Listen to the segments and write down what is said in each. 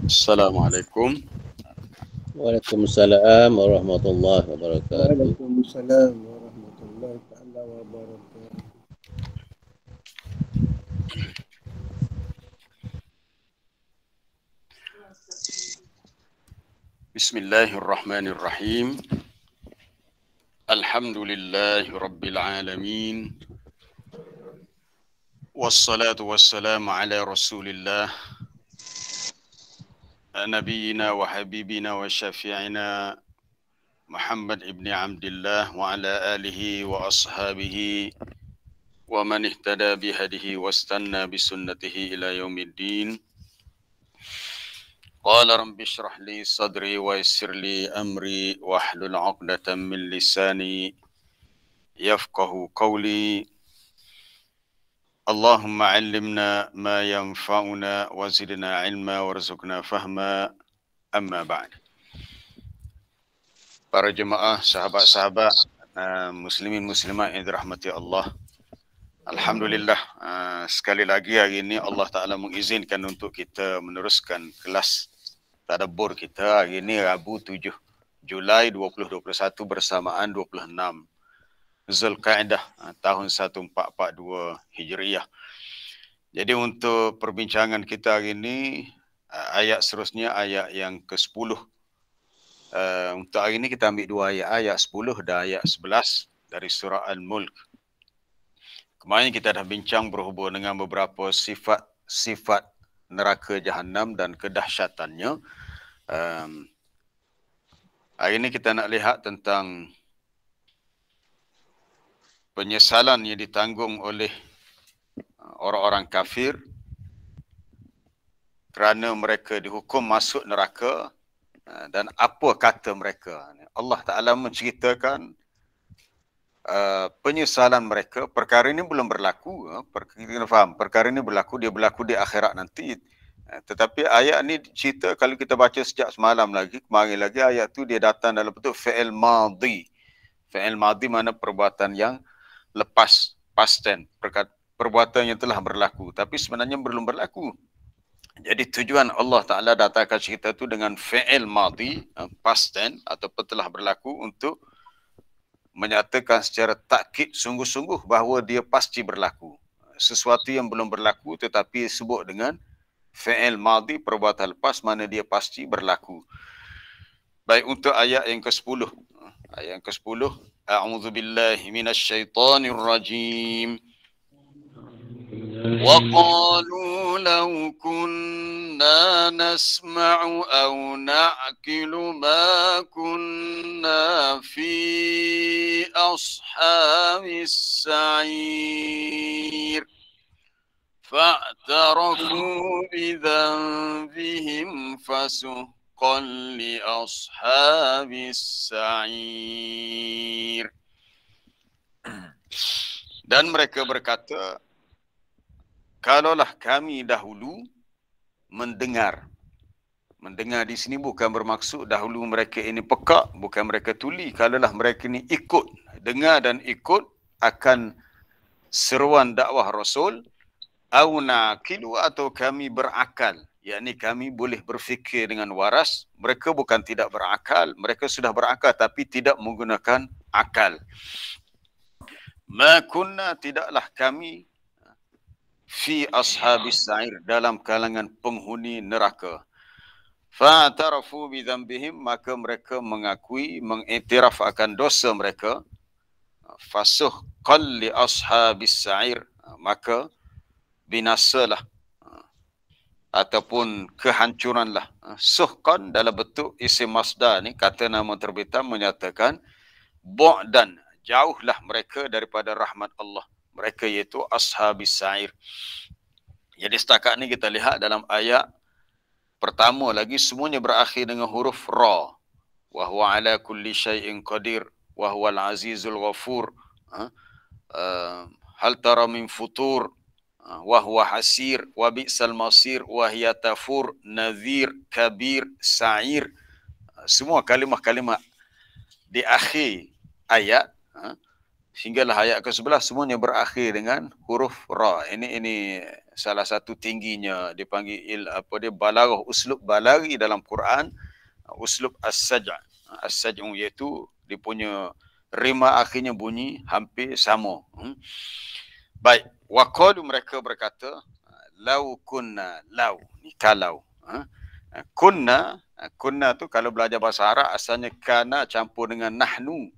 Assalamualaikum. Waalaikumsalam warahmatullahi wabarakatuh. Waalaikumsalam warahmatullahi taala wabarakatuh. Bismillahirrahmanirrahim. Alhamdulillahi rabbil alamin. Wassalatu wassalamu ala Rasulillah nabiyina wa habibina wa syafi'ina Muhammad ibn Abdullah wa ala alihi wa ashabihi wa man ihtada bihadihi wastanna bisunnatihi ila yaumiddin. Qala rabbi shrah li sadri wa yassir li amri wahlul 'uqdatam min lisani yafqahu qawli. Allahumma 'allimna ma yanfa'una wa zidna 'ilma warzuqna fahma. Amma ba'd. Para jemaah, sahabat-sahabat, muslimin muslimat yang dirahmati Allah. Alhamdulillah, sekali lagi hari ini Allah Ta'ala mengizinkan untuk kita meneruskan kelas tadabbur kita hari ini Rabu 7 Julai 2021 bersamaan 26 Zulkaidah tahun 1442 Hijriah. Jadi untuk perbincangan kita hari ini, ayat seterusnya ayat yang ke-10. Untuk hari ini kita ambil dua ayat, ayat 10 dan ayat 11 dari surah Al-Mulk. Kemarin kita dah bincang berhubung dengan beberapa sifat neraka Jahannam dan kedahsyatannya. Hari ini kita nak lihat tentang penyesalan yang ditanggung oleh orang-orang kafir kerana mereka dihukum masuk neraka dan apa kata mereka. Allah Ta'ala menceritakan penyesalan mereka. Perkara ini belum berlaku. Kita faham, perkara ini berlaku, dia berlaku di akhirat nanti. Tetapi ayat ni cerita, kalau kita baca sejak semalam lagi, kemarin lagi, ayat tu dia datang dalam bentuk fi'il madhi. Fi'il madhi mana perbuatan yang lepas, past tense, perbuatan yang telah berlaku. Tapi sebenarnya belum berlaku. Jadi tujuan Allah Ta'ala datangkan cerita tu dengan fi'il madhi, past tense, ataupun telah berlaku untuk menyatakan secara takkid sungguh-sungguh bahawa dia pasti berlaku. Sesuatu yang belum berlaku tetapi sebut dengan fi'il madhi, perbuatan lepas mana dia pasti berlaku. Baik, untuk ayat yang ke-10. Ayat yang ke-10. A'udzu billahi minasyaitonir rajim. Wa qalu law kunna nasma'u aw na'qilu ma kunna fi ashabis sa'ir fa'tarafu bidzanbihim fasuqqan li ashabis sa'ir. Dan mereka berkata, kalaulah kami dahulu mendengar. Mendengar di sini bukan bermaksud dahulu mereka ini pekak, bukan mereka tuli. Kalaulah mereka ini ikut, dengar dan ikut akan seruan dakwah Rasul, au naqilu, atau kami berakal, yakni kami boleh berfikir dengan waras. Mereka bukan tidak berakal, mereka sudah berakal tapi tidak menggunakan akal. Ma kunna, tidaklah kami, fi ashabis sa'ir, dalam kalangan penghuni neraka. Fa'tarafu bidzanbihim, maka mereka mengakui, mengiktiraf akan dosa mereka. Fasuhqan li ashabis sa'ir, maka binasalah ataupun kehancuranlah. Suhqan dalam bentuk isim masdar ni, kata nama terbitan menyatakan bu'dan, jauhlah mereka daripada rahmat Allah. Mereka iaitu ashabis sa'ir. Jadi setakat ni kita lihat dalam ayat pertama lagi semuanya berakhir dengan huruf ra. Wa huwa ala kulli syai'in qadir wa huwal azizul ghafur. Hal tara min futur wa huwa hasir wa bi'sal masir wa hiya tafur nadhir kabir sa'ir. Semua kalimah-kalimah di akhir ayat Sehinggalah ayat ke-11 semuanya berakhir dengan huruf ra. Ini salah satu tingginya dipanggil balaghah, uslub balaghi dalam Quran, uslub as-saj'. As-saj'u iaitu dia punya rima akhirnya bunyi hampir sama. Baik, waqalu mereka berkata lau kunna, lau ni kalau. Kunna tu kalau belajar bahasa Arab asalnya kana campur dengan nahnu.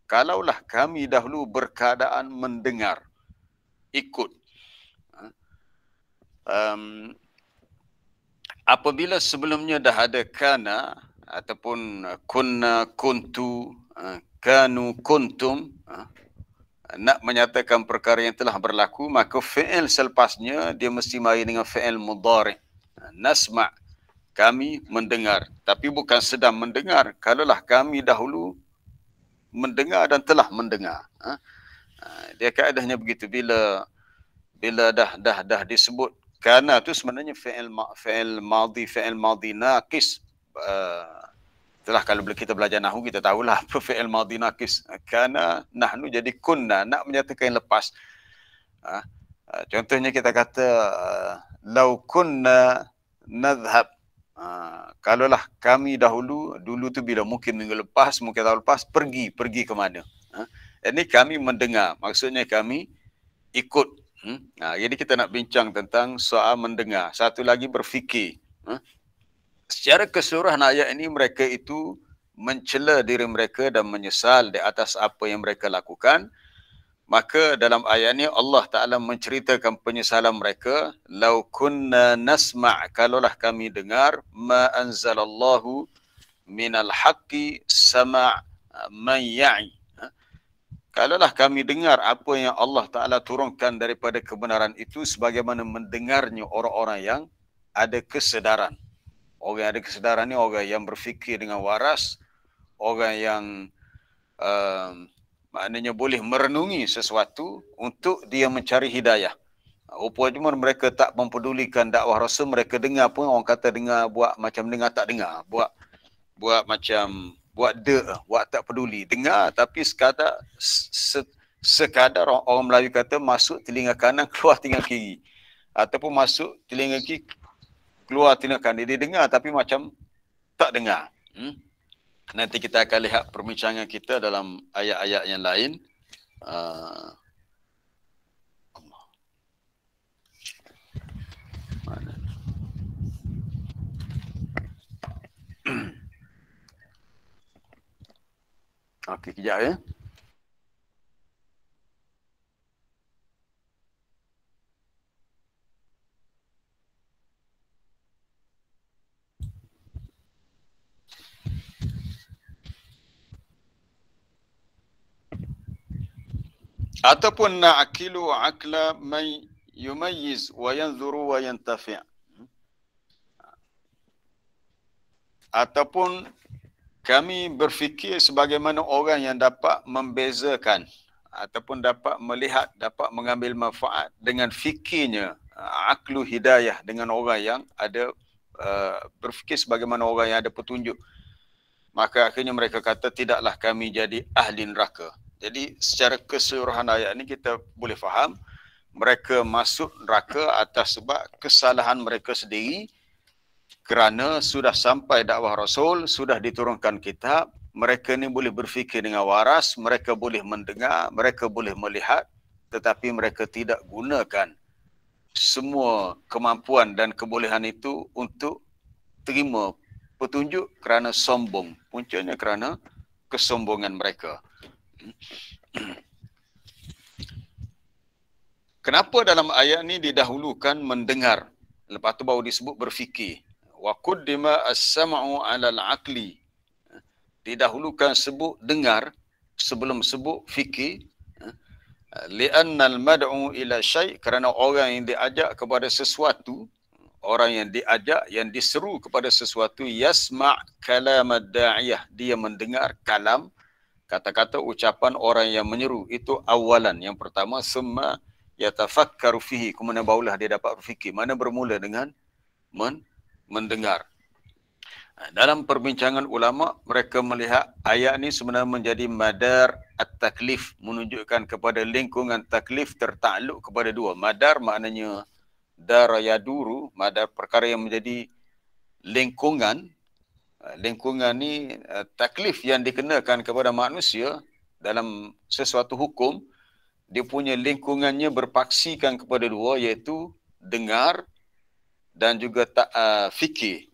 Kalaulah kami dahulu berkeadaan mendengar, ikut. Apabila sebelumnya dah ada kana ataupun kunna, kuntu, kanu, kuntum, nak menyatakan perkara yang telah berlaku, maka fi'il selepasnya dia mesti mari dengan fi'il mudhari'. Nasma', kami mendengar, tapi bukan sedang mendengar. Kalaulah kami dahulu mendengar dan telah mendengar. Dia kaedahnya begitu. Bila dah disebut kana tu sebenarnya fi'il madhi naqis. Itulah kalau kita belajar nahwu kita tahulah apa fi'il madhi naqis. Kana nahnu jadi kunna, nak menyatakan lepas. Contohnya kita kata lau kunna nadhhab. Kalaulah kami dulu tu bila mungkin minggu lepas, mungkin tahun lepas, pergi ke mana? Ini kami mendengar, maksudnya kami ikut. Jadi kita nak bincang tentang soal mendengar. Satu lagi berfikir. Secara keseluruhan ayat ini mereka itu mencela diri mereka dan menyesal di atas apa yang mereka lakukan. Maka dalam ayat ini Allah Ta'ala menceritakan penyesalan mereka. Lau kunna nasma' kalaulah kami dengar ma anzalallahu minal haqqi sama' man ya'i. Kalaulah kami dengar apa yang Allah Ta'ala turunkan daripada kebenaran itu sebagaimana mendengarnya orang-orang yang ada kesedaran. Orang yang ada kesedaran ni orang yang berfikir dengan waras, orang yang maknanya boleh merenungi sesuatu untuk dia mencari hidayah. Rupanya mereka tak mempedulikan dakwah Rasul, mereka dengar pun orang kata dengar, buat macam dengar tak dengar, buat macam buat tak peduli. Dengar tapi sekadar orang Melayu kata masuk telinga kanan keluar telinga kiri, ataupun masuk telinga kiri keluar telinga kanan. Dia dengar tapi macam tak dengar. Nanti kita akan lihat perbincangan kita dalam ayat-ayat yang lain. Mana? Okey, kejap ya. Ataupun na'akilu akla man yumayyiz wa yanzuru wa yantafi'. Ataupun kami berfikir sebagaimana orang yang dapat membezakan ataupun dapat melihat, dapat mengambil manfaat dengan fikirnya, aklu hidayah, dengan orang yang ada berfikir sebagaimana orang yang ada petunjuk. Maka akhirnya mereka kata tidaklah kami jadi ahli neraka. Jadi secara keseluruhan ayat ini kita boleh faham mereka masuk neraka atas sebab kesalahan mereka sendiri, kerana sudah sampai dakwah Rasul, sudah diturunkan kitab, mereka ni boleh berfikir dengan waras, mereka boleh mendengar, mereka boleh melihat, tetapi mereka tidak gunakan semua kemampuan dan kebolehan itu untuk terima petunjuk kerana sombong. Puncanya kerana kesombongan mereka. Kenapa dalam ayat ni didahulukan mendengar, lepas tu baru disebut berfikir? Wa quddima as-sam'u 'ala al-'aqli. Didahulukan sebut dengar sebelum sebut fikir. Li'anna al-mad'u ila syai', kerana orang yang diajak kepada sesuatu, orang yang diajak, yang diseru kepada sesuatu, yasma' kalam ad-da'iyah, dia mendengar kalam, kata-kata ucapan orang yang menyeru. Itu awalan, yang pertama. Summa yatafakkaru fihi, kemudian barulah dia dapat berfikir. Mana bermula dengan mendengar. Dalam perbincangan ulama, mereka melihat ayat ini sebenarnya menjadi madar at-taklif, menunjukkan kepada lingkungan taklif tertakluk kepada dua. Madar maknanya dara yaduru, madar perkara yang menjadi lingkungan. Lingkungan ni taklif yang dikenakan kepada manusia dalam sesuatu hukum, dia punya lingkungannya berpaksikan kepada dua, iaitu dengar dan juga fikir.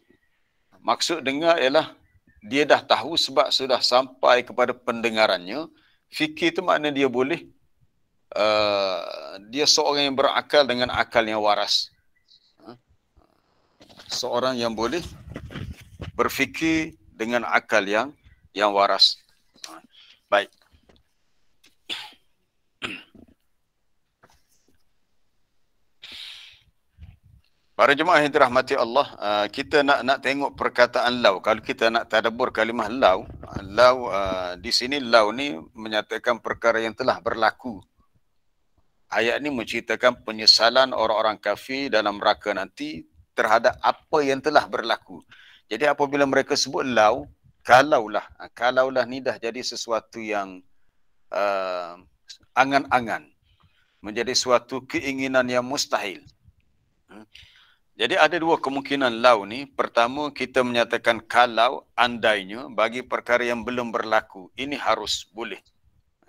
Maksud dengar ialah dia dah tahu sebab sudah sampai kepada pendengarannya. Fikir itu makna dia boleh, dia seorang yang berakal dengan akal yang waras. Seorang yang boleh berfikir dengan akal yang waras. Baik. Para jemaah yang dirahmati Allah, kita nak tengok perkataan lau. Kalau kita nak tadabbur kalimah lau, di sini lau ni menyatakan perkara yang telah berlaku. Ayat ni menceritakan penyesalan orang-orang kafir dalam neraka nanti terhadap apa yang telah berlaku. Jadi apabila mereka sebut lau, kalaulah ni dah jadi sesuatu yang angan-angan, menjadi suatu keinginan yang mustahil. Jadi ada dua kemungkinan lau ni. Pertama, kita menyatakan kalau, andainya, bagi perkara yang belum berlaku. Ini harus, boleh.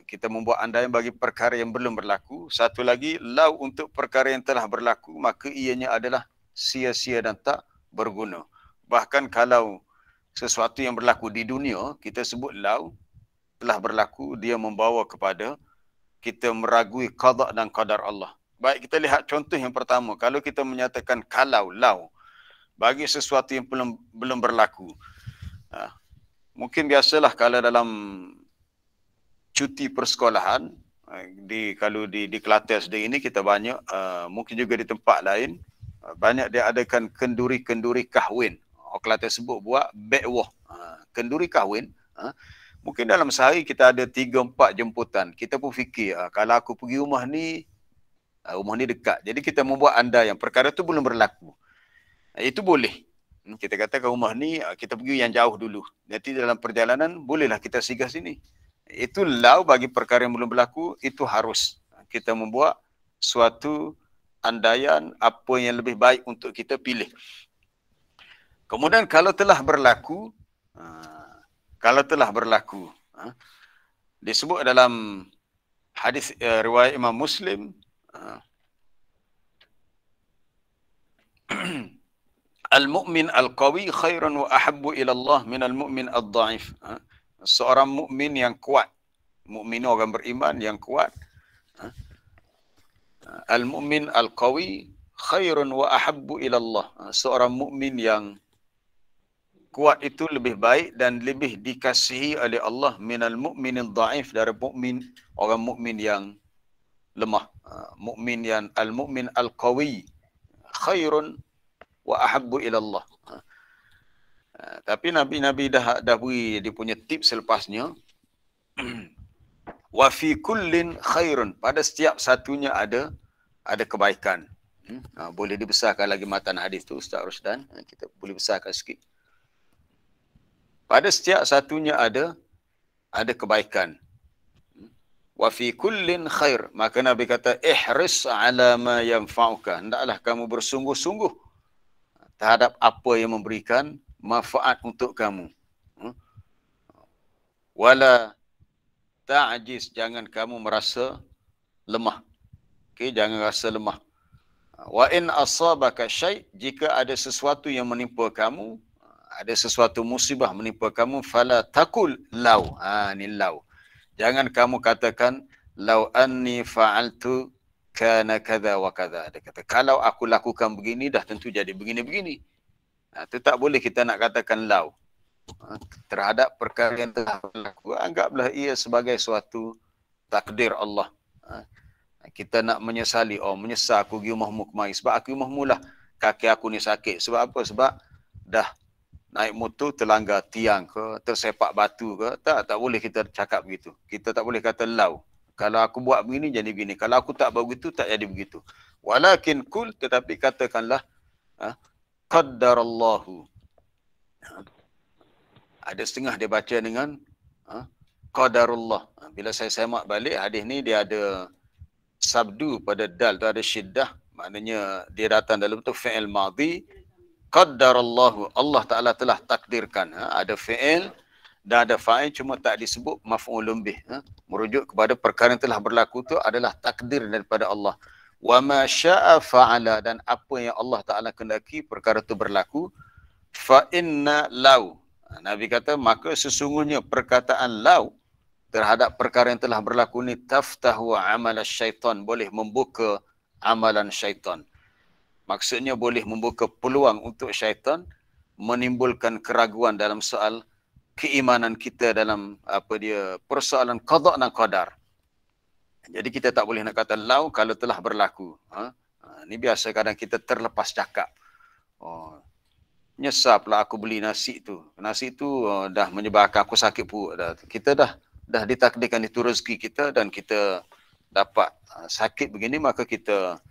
Kita membuat andaian bagi perkara yang belum berlaku. Satu lagi, lau untuk perkara yang telah berlaku, maka ianya adalah sia-sia dan tak berguna. Bahkan kalau sesuatu yang berlaku di dunia, kita sebut lau, telah berlaku, dia membawa kepada kita meragui qada dan qadar Allah. Baik, kita lihat contoh yang pertama. Kalau kita menyatakan kalau, lau, bagi sesuatu yang belum berlaku. Mungkin biasalah kalau dalam cuti persekolahan, kalau di Kelantan sendiri ini kita banyak, mungkin juga di tempat lain, banyak dia adakan kenduri-kenduri kahwin. Orang Kelantan sebut buat bekwah. Kenduri kahwin. Mungkin dalam sehari kita ada 3-4 jemputan. Kita pun fikir, kalau aku pergi rumah ni dekat. Jadi kita membuat andaian perkara tu belum berlaku. Itu boleh. Kita katakan rumah ni kita pergi yang jauh dulu. Nanti dalam perjalanan bolehlah kita singgah sini. Itu lau bagi perkara yang belum berlaku, itu harus kita membuat suatu andaian apa yang lebih baik untuk kita pilih. Kemudian kalau telah berlaku, disebut dalam hadis riwayat Imam Muslim, al-mu'min al-qawi khairun wa ahabbu ila Allah min al-mu'min al-dha'if. Seorang mukmin yang kuat, mukmin orang beriman yang kuat, al-mu'min al-qawi khairun wa ahabbu ila Allah. Seorang mukmin yang kuat itu lebih baik dan lebih dikasihi oleh Allah min al-mu'min al-dha'if, dari orang mukmin yang lemah. Mukmin yang al-mu'min al-qawi khairun wa ahabbu ila Allah. Tapi Nabi dah beri dia punya tips selepasnya. Wa fi kullin khairun, pada setiap satunya ada kebaikan. Boleh dibesarkan lagi matan hadis tu Ustaz Rusdan, kita boleh besarkan sikit. Pada setiap satunya ada kebaikan. Wa fi kullin khair, maka Nabi kata ihris ala ma yanfa'uka, hendaklah kamu bersungguh-sungguh terhadap apa yang memberikan manfaat untuk kamu. Wala ta'jiz, jangan kamu merasa lemah. Okey, jangan rasa lemah. Wa in asabaka syai', jika ada sesuatu yang menimpa kamu, ada sesuatu musibah menimpa kamu, fala taqul lau. Ni lau. Jangan kamu katakan lau anni fa'altu kana kadza wa kadza. Dia kata kalau aku lakukan begini dah tentu jadi begini-begini. Itu tak boleh kita nak katakan lau terhadap perkara yang telah berlaku. Anggaplah ia sebagai suatu takdir Allah. Kita nak menyesali, menyesal aku pergi rumahmu kemari sebab aku rumahmu lah kaki aku ni sakit. Sebab apa? Sebab dah naik motor terlanggar tiang ke, tersepak batu ke. Tak boleh kita cakap begitu. Kita tak boleh kata lau. Kalau aku buat begini jadi begini. Kalau aku tak buat begitu tak jadi begitu. Walakin kul, tetapi katakanlah qaddarallahu. Ada setengah dia baca dengan qadarullah. Bila saya semak balik hadis ni, dia ada sabdu pada dal tu, ada syiddah, maknanya dia datang dalam bentuk fi'il madhi. Qaddarallahu, Allah Ta'ala telah takdirkan. Ada fi'il dan ada fa'il, cuma tak disebut maf'ulun bih. Merujuk kepada perkara yang telah berlaku tu adalah takdir daripada Allah. Wa ma syaa fa'ala, dan apa yang Allah Ta'ala kehendaki perkara itu berlaku. Fa inna lau, Nabi kata maka sesungguhnya perkataan lau terhadap perkara yang telah berlaku ni taftahu amal syaitan, boleh membuka amalan syaitan. Maksudnya boleh membuka peluang untuk syaitan menimbulkan keraguan dalam soal keimanan kita dalam persoalan qada dan qadar. Jadi kita tak boleh nak kata lau kalau telah berlaku. Ini biasa kadang kita terlepas cakap. Nyesal pula aku beli nasi tu. Nasi tu dah menyebabkan aku sakit perut dah. Kita dah ditakdirkan itu rezeki kita dan kita dapat sakit begini, maka kita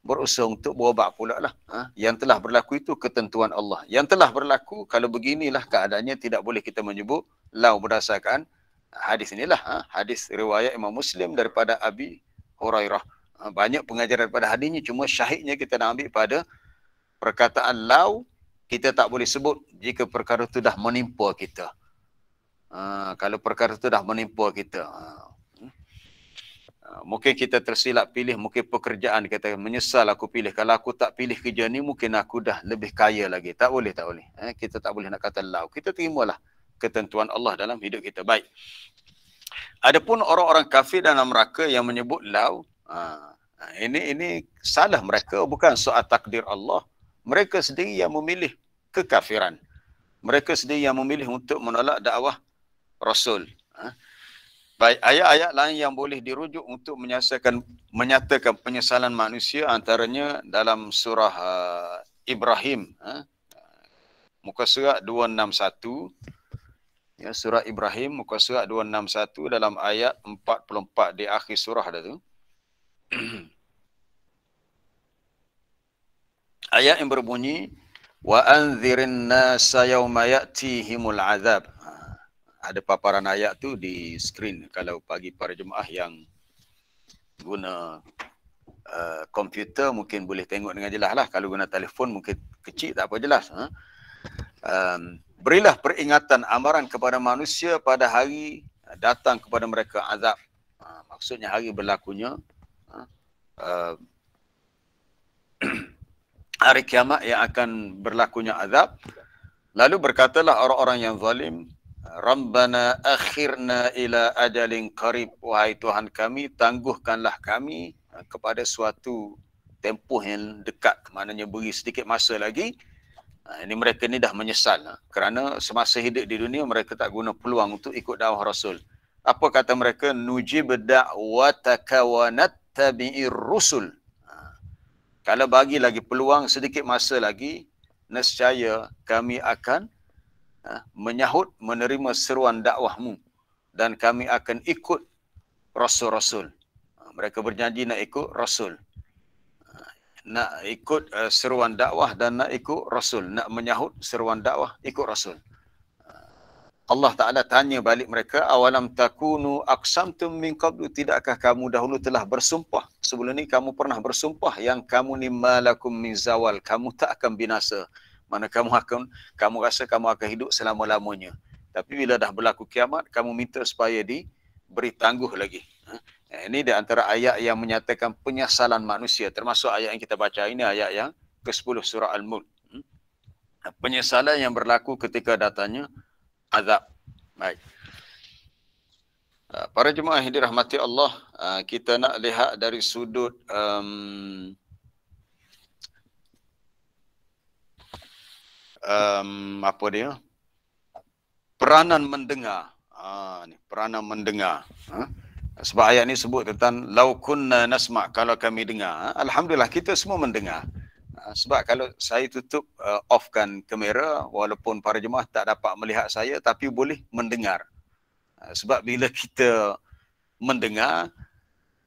berusaha untuk berubat pula lah. Yang telah berlaku itu ketentuan Allah. Yang telah berlaku, kalau beginilah keadaannya, tidak boleh kita menyebut lau berdasarkan hadis inilah. Hadis riwayat Imam Muslim daripada Abi Hurairah. Banyak pengajaran daripada hadis ini, cuma syahidnya kita nak ambil pada perkataan lau. Kita tak boleh sebut jika perkara itu dah menimpa kita. Kalau perkara itu dah menimpa kita. Mungkin kita tersilap pilih, mungkin pekerjaan, kata menyesal aku pilih. Kalau aku tak pilih kerja ni, mungkin aku dah lebih kaya lagi. Tak boleh. Kita tak boleh nak kata lau. Kita terimalah ketentuan Allah dalam hidup kita. Baik. Adapun orang-orang kafir dalam neraka yang menyebut lau, ini salah mereka, bukan soal takdir Allah. Mereka sendiri yang memilih kekafiran. Mereka sendiri yang memilih untuk menolak dakwah Rasul. Baik, ayat-ayat lain yang boleh dirujuk untuk menyatakan penyesalan manusia, antaranya dalam surah Ibrahim, muka surat 261. Ya, surah Ibrahim muka surat 261 dalam ayat 44 di akhir surah dah tu. Ayat yang berbunyi wa anzirin nasa yauma ya'tihimul azab. Ada paparan ayat tu di skrin kalau bagi para jemaah yang guna komputer mungkin boleh tengok dengan jelas lah. Kalau guna telefon mungkin kecil, tak apa jelas. Berilah peringatan amaran kepada manusia pada hari datang kepada mereka azab. Maksudnya hari berlakunya hari kiamat yang akan berlakunya azab. Lalu berkatalah orang-orang yang zalim, Rabbana akhirna ila ajalin qarib, wahai Tuhan kami, tangguhkanlah kami kepada suatu tempoh yang dekat, maknanya beri sedikit masa lagi. Ini mereka ni dah menyesal kerana semasa hidup di dunia mereka tak guna peluang untuk ikut dakwah Rasul. Apa kata mereka? Nujib da'wataka wa nattabi'ir rusul. Kalau bagi lagi peluang sedikit masa lagi, nescaya kami akan menyahut, menerima seruan dakwahmu dan kami akan ikut Rasul-Rasul. Mereka berjanji nak ikut Rasul, nak ikut seruan dakwah dan nak ikut Rasul, nak menyahut seruan dakwah, ikut Rasul. Allah Ta'ala tanya balik mereka, awalam takunu aqsamtum min qablu, tidakkah kamu dahulu telah bersumpah? Sebelum ni kamu pernah bersumpah yang kamu ni malakum min zawal, kamu tak akan binasa. Mana kamu rasa kamu akan hidup selama-lamanya. Tapi bila dah berlaku kiamat, kamu minta supaya diberi tangguh lagi. Ini di antara ayat yang menyatakan penyesalan manusia. Termasuk ayat yang kita baca ini, ayat yang ke-10 surah Al-Mulk. Penyesalan yang berlaku ketika datangnya azab. Baik. Para jemaah yang dirahmati Allah, kita nak lihat dari sudut apa dia? Peranan mendengar. Ni peranan mendengar. Sebab ayat ni sebut tentang lau kunna nasma', kalau kami dengar. Alhamdulillah kita semua mendengar. Sebab kalau saya tutup offkan kamera, walaupun para jemaah tak dapat melihat saya, tapi boleh mendengar. Sebab bila kita mendengar,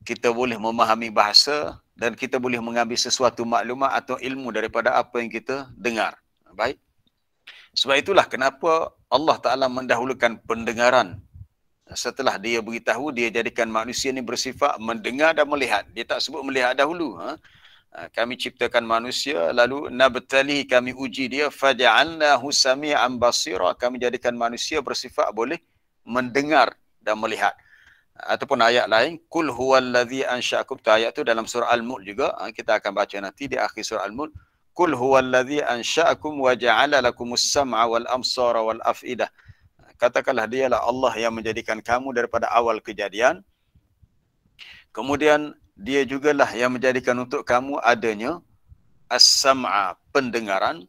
kita boleh memahami bahasa dan kita boleh mengambil sesuatu maklumat atau ilmu daripada apa yang kita dengar. Baik. Sebab itulah kenapa Allah Ta'ala mendahulukan pendengaran. Setelah dia beritahu, dia jadikan manusia ni bersifat mendengar dan melihat. Dia tak sebut melihat dahulu. Kami ciptakan manusia, lalu nabtali, kami uji dia, faja'alnahu sami'an basira, kami jadikan manusia bersifat boleh mendengar dan melihat. Ataupun ayat lain, kul huwallazi ansha'akum, ayat tu dalam surah Al-Mulk juga, kita akan baca nanti di akhir surah Al-Mulk. Kul huwallazi ansha'akum wa ja'ala lakumus sam'a wal absara wal af'idah. Katakanlah dialah Allah yang menjadikan kamu daripada awal kejadian. Kemudian dia jugalah yang menjadikan untuk kamu adanya as-sam'a, pendengaran,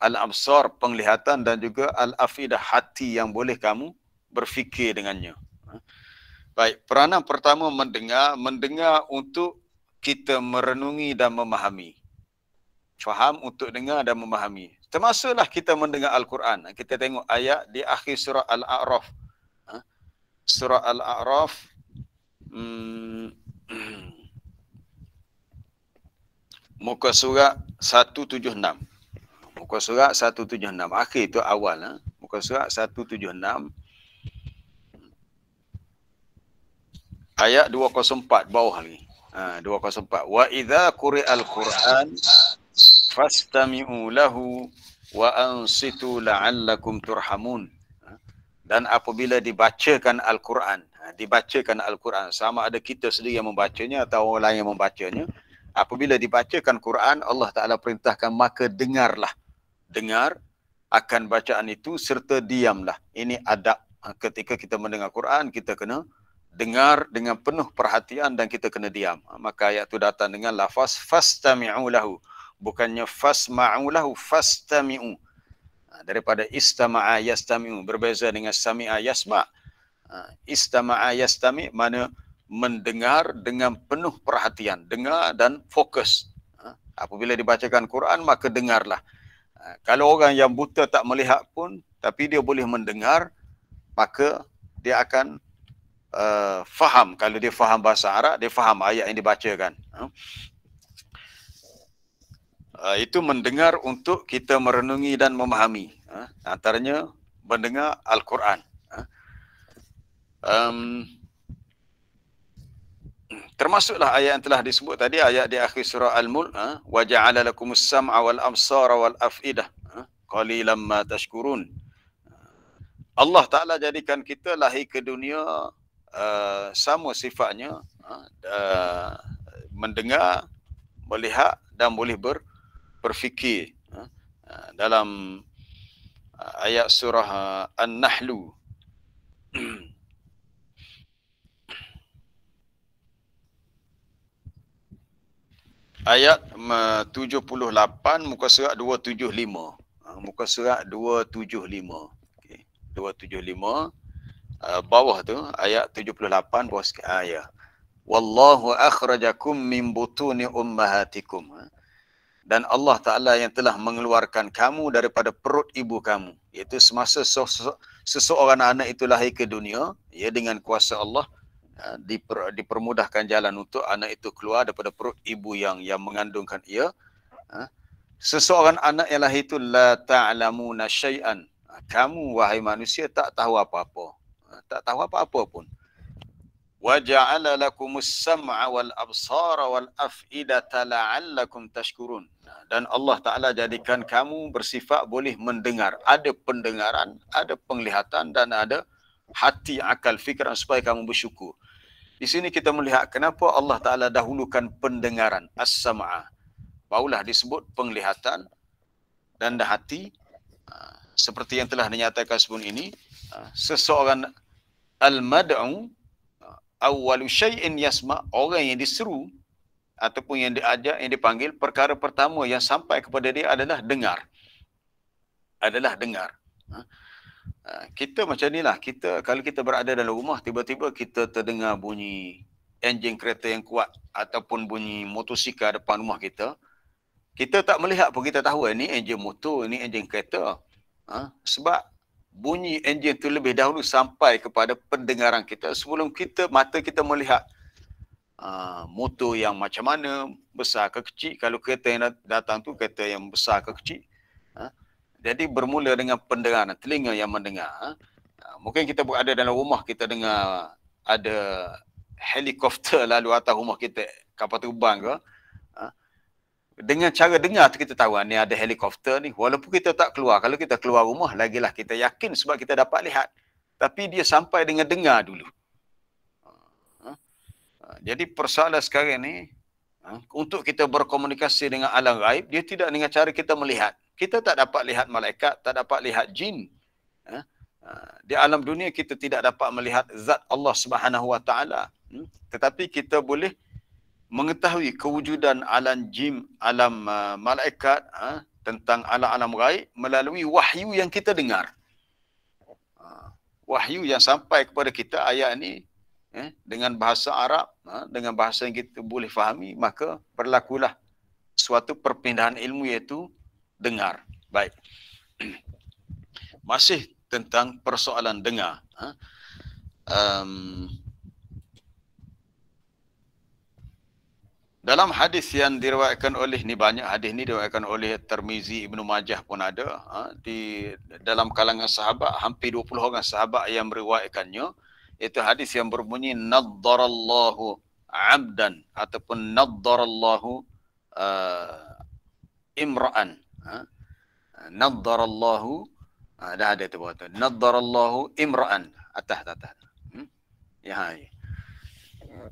al-absar, penglihatan, dan juga al-afidah, hati yang boleh kamu berfikir dengannya. Baik, peranan pertama mendengar untuk kita merenungi dan memahami. Faham untuk dengar dan memahami. Termasuklah kita mendengar Al-Quran. Kita tengok ayat di akhir surah Al-A'raf. Surah Al-A'raf muka surat 176. Muka surat 176. Akhir itu awal. Muka surat 176. Ayat 204 bawah lagi. 204. Wa idza quri'al Qur'an fastami'u lahu wa ansitu la'allakum turhamun. Dan apabila dibacakan Al-Quran, sama ada kita sendiri yang membacanya atau orang lain yang membacanya, apabila dibacakan Quran, Allah Ta'ala perintahkan maka dengarlah. Dengar akan bacaan itu serta diamlah. Ini adab. Ketika kita mendengar Quran, kita kena dengar dengan penuh perhatian dan kita kena diam. Maka ayat itu datang dengan lafaz fastami'u lahu. Bukannya fasma'u lahu, fastami'u. Daripada istama'a yastami'u, berbeza dengan sami'a yasma'. Istama'a yastami' mana mendengar dengan penuh perhatian, dengar dan fokus. Apabila dibacakan Quran, maka dengarlah. Kalau orang yang buta tak melihat pun, tapi dia boleh mendengar, maka dia akan faham. Kalau dia faham bahasa Arab, dia faham ayat yang dibacakan. Itu mendengar untuk kita merenungi dan memahami. Antaranya mendengar Al-Quran. Termasuklah ayat yang telah disebut tadi, ayat di akhir surah Al-Mulk, wa ja'ala lakumus sam'a wal absara wal af'idah qalilan ma tashkurun. Allah Ta'ala jadikan kita lahir ke dunia sama sifatnya, mendengar, melihat dan boleh berfikir. Dalam ayat surah An-Nahlu, ayat 78, muka surat 275. Muka surat 275. Okay. 275. Bawah tu, ayat 78, bawah sikit. Ayat. Wallahu akhrajakum min butuni ummahatikum. Dan Allah Ta'ala yang telah mengeluarkan kamu daripada perut ibu kamu. Iaitu semasa seseorang anak itu lahir ke dunia, ya, dengan kuasa Allah, dipermudahkan jalan untuk anak itu keluar daripada perut ibu yang mengandungkan ia. Seseorang anak yang lahir itu la ta'lamuna syai'an. Kamu wahai manusia tak tahu apa-apa. Tak tahu apa-apa pun. Wa ja'ala lakumus sam'a wal absara wal af'idata la'allakum tashkurun. Dan Allah Ta'ala jadikan kamu bersifat boleh mendengar. Ada pendengaran, ada penglihatan dan ada hati, akal, fikiran supaya kamu bersyukur. Di sini kita melihat kenapa Allah Ta'ala dahulukan pendengaran, as-sam'a. Barulah disebut penglihatan dan hati. Seperti yang telah dinyatakan sebelum ini, seseorang al-mad'u awwalu syai'in yasma', orang yang diseru ataupun yang diajak, yang dipanggil, perkara pertama yang sampai kepada dia adalah dengar. Kita macam inilah, kalau kita berada dalam rumah, tiba-tiba kita terdengar bunyi enjin kereta yang kuat ataupun bunyi motosikal depan rumah kita. Kita tak melihat pun kita tahu ini enjin motor, ini enjin kereta. Sebab bunyi enjin itu lebih dahulu sampai kepada pendengaran kita sebelum mata kita melihat motor yang macam mana, besar ke kecil. Kalau kereta yang datang tu kereta yang besar ke kecil. Jadi bermula dengan pendengaran, telinga yang mendengar. Mungkin kita berada dalam rumah, kita dengar ada helikopter lalu atas rumah kita, kapal terbang ke. Dengan cara dengar tu kita tahu ni ada helikopter ni. Walaupun kita tak keluar, kalau kita keluar rumah, lagilah kita yakin sebab kita dapat lihat. Tapi dia sampai dengan dengar dulu. Jadi persoalan sekarang ni, untuk kita berkomunikasi dengan alam gaib, dia tidak dengan cara kita melihat. Kita tak dapat lihat malaikat, tak dapat lihat jin. Di alam dunia kita tidak dapat melihat zat Allah Subhanahu Wa Taala. Tetapi kita boleh mengetahui kewujudan alam jin, alam malaikat, tentang alam-alam gaib melalui wahyu yang kita dengar. Wahyu yang sampai kepada kita ayat ni dengan bahasa Arab, dengan bahasa yang kita boleh fahami, maka berlakulah suatu perpindahan ilmu iaitu dengar. Baik. Masih tentang persoalan dengar. Dalam hadis yang diriwayatkan oleh, ni banyak hadis ni diriwayatkan oleh Tirmizi, Ibnu Majah pun ada. Di dalam kalangan sahabat, hampir 20 orang sahabat yang meriwayatkannya. Itu hadis yang berbunyi naddarallahu abdan ataupun naddarallahu imra'an. Naddarallahu, dah ada tu bawah tu. Naddarallahu imra'an. Atas. Ya.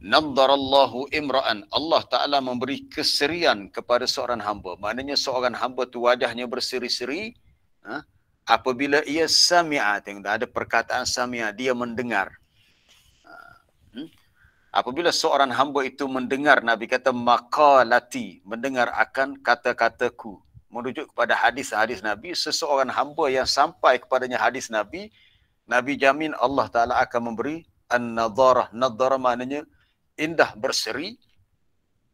Naddarallahu imra'an. Allah Ta'ala memberi keserian kepada seorang hamba. Maknanya seorang hamba tu wajahnya berseri-seri. Apabila ia sami'a, tengok ada perkataan sami'a, dia mendengar. Apabila seorang hamba itu mendengar, Nabi kata maqalati, mendengar akan kata-kataku. Merujuk kepada hadis-hadis Nabi, seseorang hamba yang sampai kepadanya hadis Nabi, Nabi jamin Allah Ta'ala akan memberi an-nadharah. Nadharah maknanya indah berseri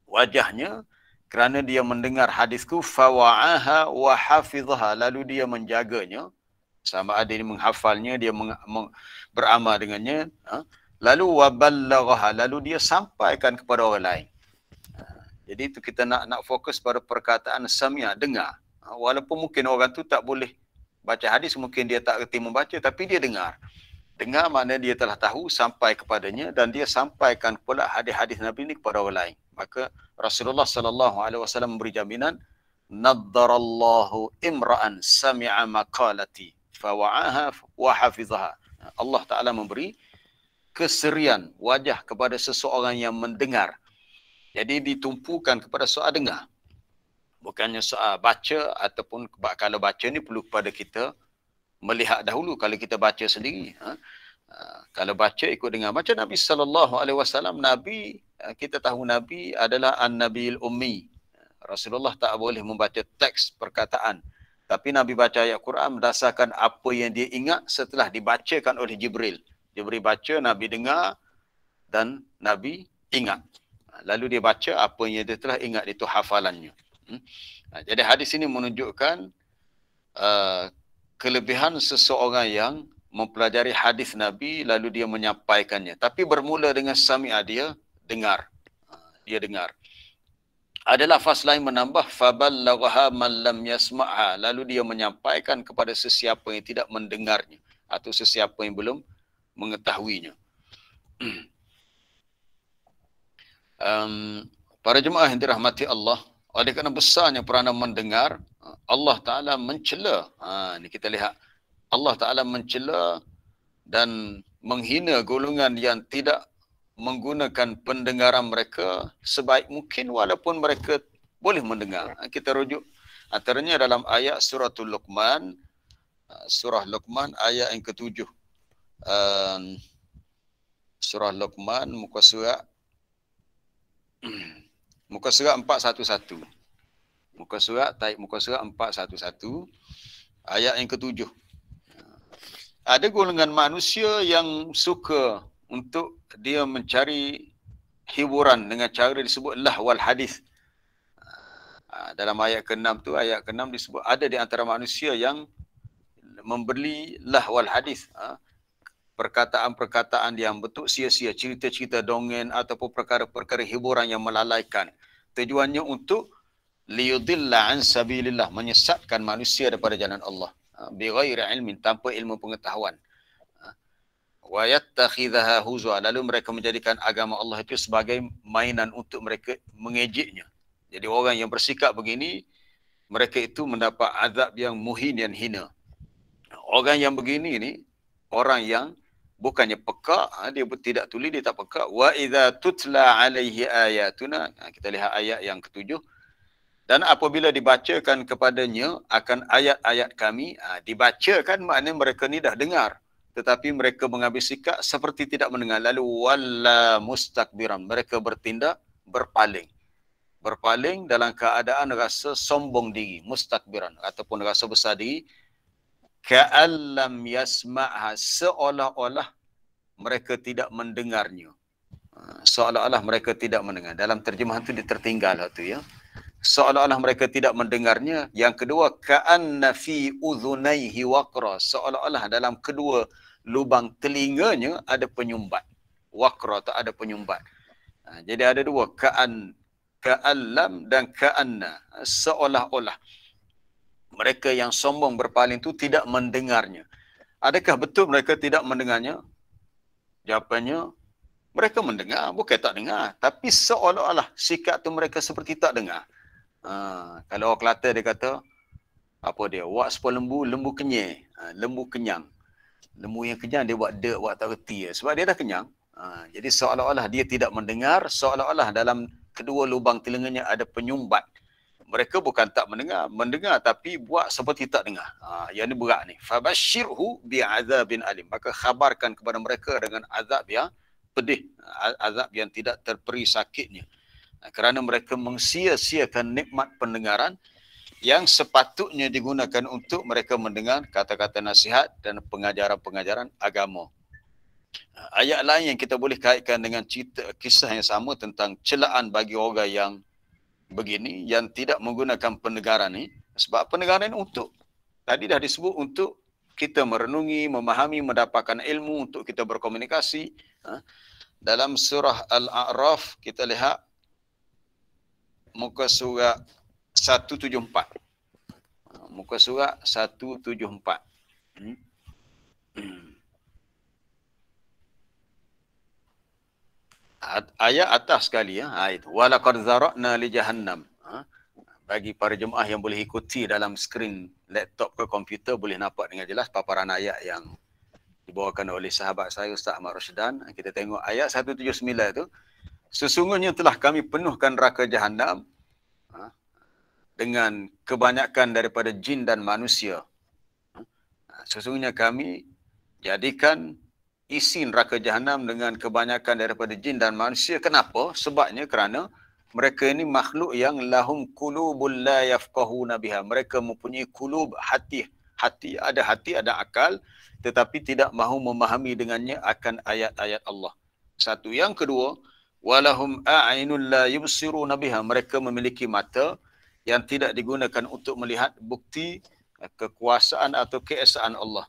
wajahnya kerana dia mendengar hadisku, fawa'aha wa hafidhaha, lalu dia menjaganya, sama ada dia menghafalnya, dia beramal dengannya, lalu waballaghaha, lalu dia sampaikan kepada orang lain. Jadi itu kita nak fokus pada perkataan sami'a, dengar. Walaupun mungkin orang tu tak boleh baca hadis, mungkin dia tak reti membaca, tapi dia dengar. Dengar makna dia telah tahu, sampai kepadanya, dan dia sampaikan pula hadis-hadis Nabi ini kepada orang lain. Maka Rasulullah SAW memberi jaminan, naddarallahu imra'an sami'a maqalati fawa'aha wa hafizaha. Allah Ta'ala memberi keserian wajah kepada seseorang yang mendengar. Jadi ditumpukan kepada soal dengar. Bukannya soal baca, ataupun kalau baca ni perlu kepada kita melihat dahulu kalau kita baca sendiri. Kalau baca ikut dengar. Macam Nabi SAW, Nabi, kita tahu Nabi adalah an-Nabiul Ummi. Rasulullah tak boleh membaca teks perkataan. Tapi Nabi baca ayat Quran berdasarkan apa yang dia ingat setelah dibacakan oleh Jibril. Jibril baca, Nabi dengar dan Nabi ingat. Lalu dia baca apa yang dia telah ingat, itu hafalannya. Jadi hadis ini menunjukkan kelebihan seseorang yang mempelajari hadis Nabi lalu dia menyampaikannya. Tapi bermula dengan sami'a, dia dengar. Dia dengar. Ada lafaz lain menambah faballaghaha man lam yasma'ha, lalu dia menyampaikan kepada sesiapa yang tidak mendengarnya atau sesiapa yang belum mengetahuinya. Para jemaah yang dirahmati Allah, oleh kerana besarnya peranan mendengar, Allah Ta'ala mencela. Ini kita lihat. Allah Ta'ala mencela dan menghina golongan yang tidak menggunakan pendengaran mereka sebaik mungkin walaupun mereka boleh mendengar. Kita rujuk antaranya dalam ayat suratul Luqman, surah Luqman ayat yang ke-7. Surah Luqman muka surat 411. Muka surat 411 ayat yang ke-7. Ada golongan manusia yang suka untuk dia mencari hiburan dengan cara disebut lahwal hadis. Dalam ayat ke-6 tu, ayat ke-6 disebut ada di antara manusia yang membeli lahwal hadis. Perkataan-perkataan yang bentuk sia-sia, cerita-cerita dongeng ataupun perkara-perkara hiburan yang melalaikan. Tujuannya untuk liyudilla an sabilillah, menyesatkan manusia daripada jalan Allah, bighairi ilmin, tanpa ilmu pengetahuan. Wa yattakhidhaha huzwa, lalu mereka menjadikan agama Allah itu sebagai mainan untuk mereka mengejeknya. Jadi orang yang bersikap begini, mereka itu mendapat azab yang muhin dan hina. Orang yang begini ni, orang yang bukannya peka, dia tidak tuli, dia tak peka. Wa idza tutla alaihi ayatuna, kita lihat ayat yang ketujuh. Dan apabila dibacakan kepadanya akan ayat-ayat kami, dibacakan maknanya mereka ni dah dengar, tetapi mereka mengambil sikap seperti tidak mendengar. Lalu walla mustakbiran, mereka bertindak berpaling. Berpaling dalam keadaan rasa sombong diri, mustakbiran, ataupun rasa besar diri. Ka'allam yasma'ha, seolah-olah mereka tidak mendengarnya. Seolah-olah mereka tidak mendengar. Dalam terjemahan tu dia tertinggal tu ya. Seolah-olah mereka tidak mendengarnya. Yang kedua, ka'anna fi udhunaihi waqra, seolah-olah dalam kedua lubang telinganya ada penyumbat. Waqra tak ada penyumbat. Jadi ada dua, ka'allam dan ka'anna, seolah-olah. Mereka yang sombong berpaling itu tidak mendengarnya. Adakah betul mereka tidak mendengarnya? Jawapannya, mereka mendengar, bukan tak dengar. Tapi seolah-olah sikap tu mereka seperti tak dengar. Kalau orang Kelantan dia kata, apa dia, wak sepuluh lembu, lembu kenyang. Lembu kenyang. Lembu yang kenyang dia buat dek, buat tak reti. Sebab dia dah kenyang. Jadi seolah-olah dia tidak mendengar, seolah-olah dalam kedua lubang telinganya ada penyumbat. Mereka bukan tak mendengar, mendengar tapi buat seperti tak dengar. Yang ni berat ni. Fabashirhu bi'adzabin alim. Maka khabarkan kepada mereka dengan azab yang pedih, azab yang tidak terperi sakitnya. Kerana mereka mensia-siakan nikmat pendengaran yang sepatutnya digunakan untuk mereka mendengar kata-kata nasihat dan pengajaran-pengajaran agama. Ayat lain yang kita boleh kaitkan dengan cerita kisah yang sama tentang celaan bagi orang yang begini, yang tidak menggunakan pendengaran ni. Sebab pendengaran ini untuk, tadi dah disebut untuk kita merenungi, memahami, mendapatkan ilmu, untuk kita berkomunikasi. Dalam surah Al-A'raf kita lihat muka surat 174. Muka surat 174. Ayat atas sekali ya. Itu walaqad zara'na li jahannam. Bagi para jemaah yang boleh ikuti dalam skrin laptop ke komputer, boleh nampak dengan jelas paparan ayat yang dibawakan oleh sahabat saya Ustaz Ahmad Rashdan. Kita tengok ayat 179 tu. Sesungguhnya telah kami penuhkan neraka Jahannam dengan kebanyakan daripada jin dan manusia. Sesungguhnya kami jadikan isi neraka Jahannam dengan kebanyakan daripada jin dan manusia. Kenapa? Sebabnya kerana mereka ini makhluk yang lahum qulubul la yafqahuna biha. Mereka mempunyai qulub, hati, ada akal, tetapi tidak mahu memahami dengannya akan ayat-ayat Allah. Satu. Yang kedua, walahum a'inul la yubsiruna biha. Mereka memiliki mata yang tidak digunakan untuk melihat bukti kekuasaan atau keesaan Allah.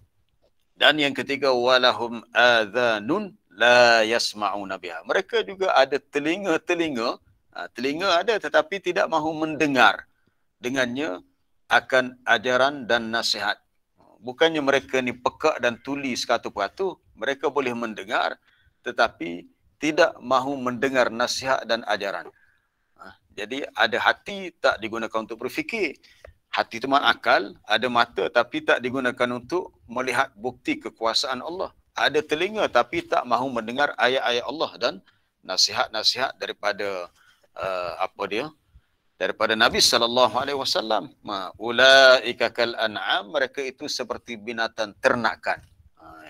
Dan yang ketiga, walahum adhanun la yasma'una biha. Mereka juga ada telinga. Telinga ada tetapi tidak mahu mendengar dengannya akan ajaran dan nasihat. Bukannya mereka ni peka dan tuli sekatu-katu, mereka boleh mendengar tetapi tidak mahu mendengar nasihat dan ajaran. Jadi ada hati tak digunakan untuk berfikir. Hati itu mak akal, ada mata tapi tak digunakan untuk melihat bukti kekuasaan Allah. Ada telinga tapi tak mahu mendengar ayat-ayat Allah dan nasihat-nasihat daripada daripada Nabi SAW. Ulaika kal an'am, mereka itu seperti binatang ternakan.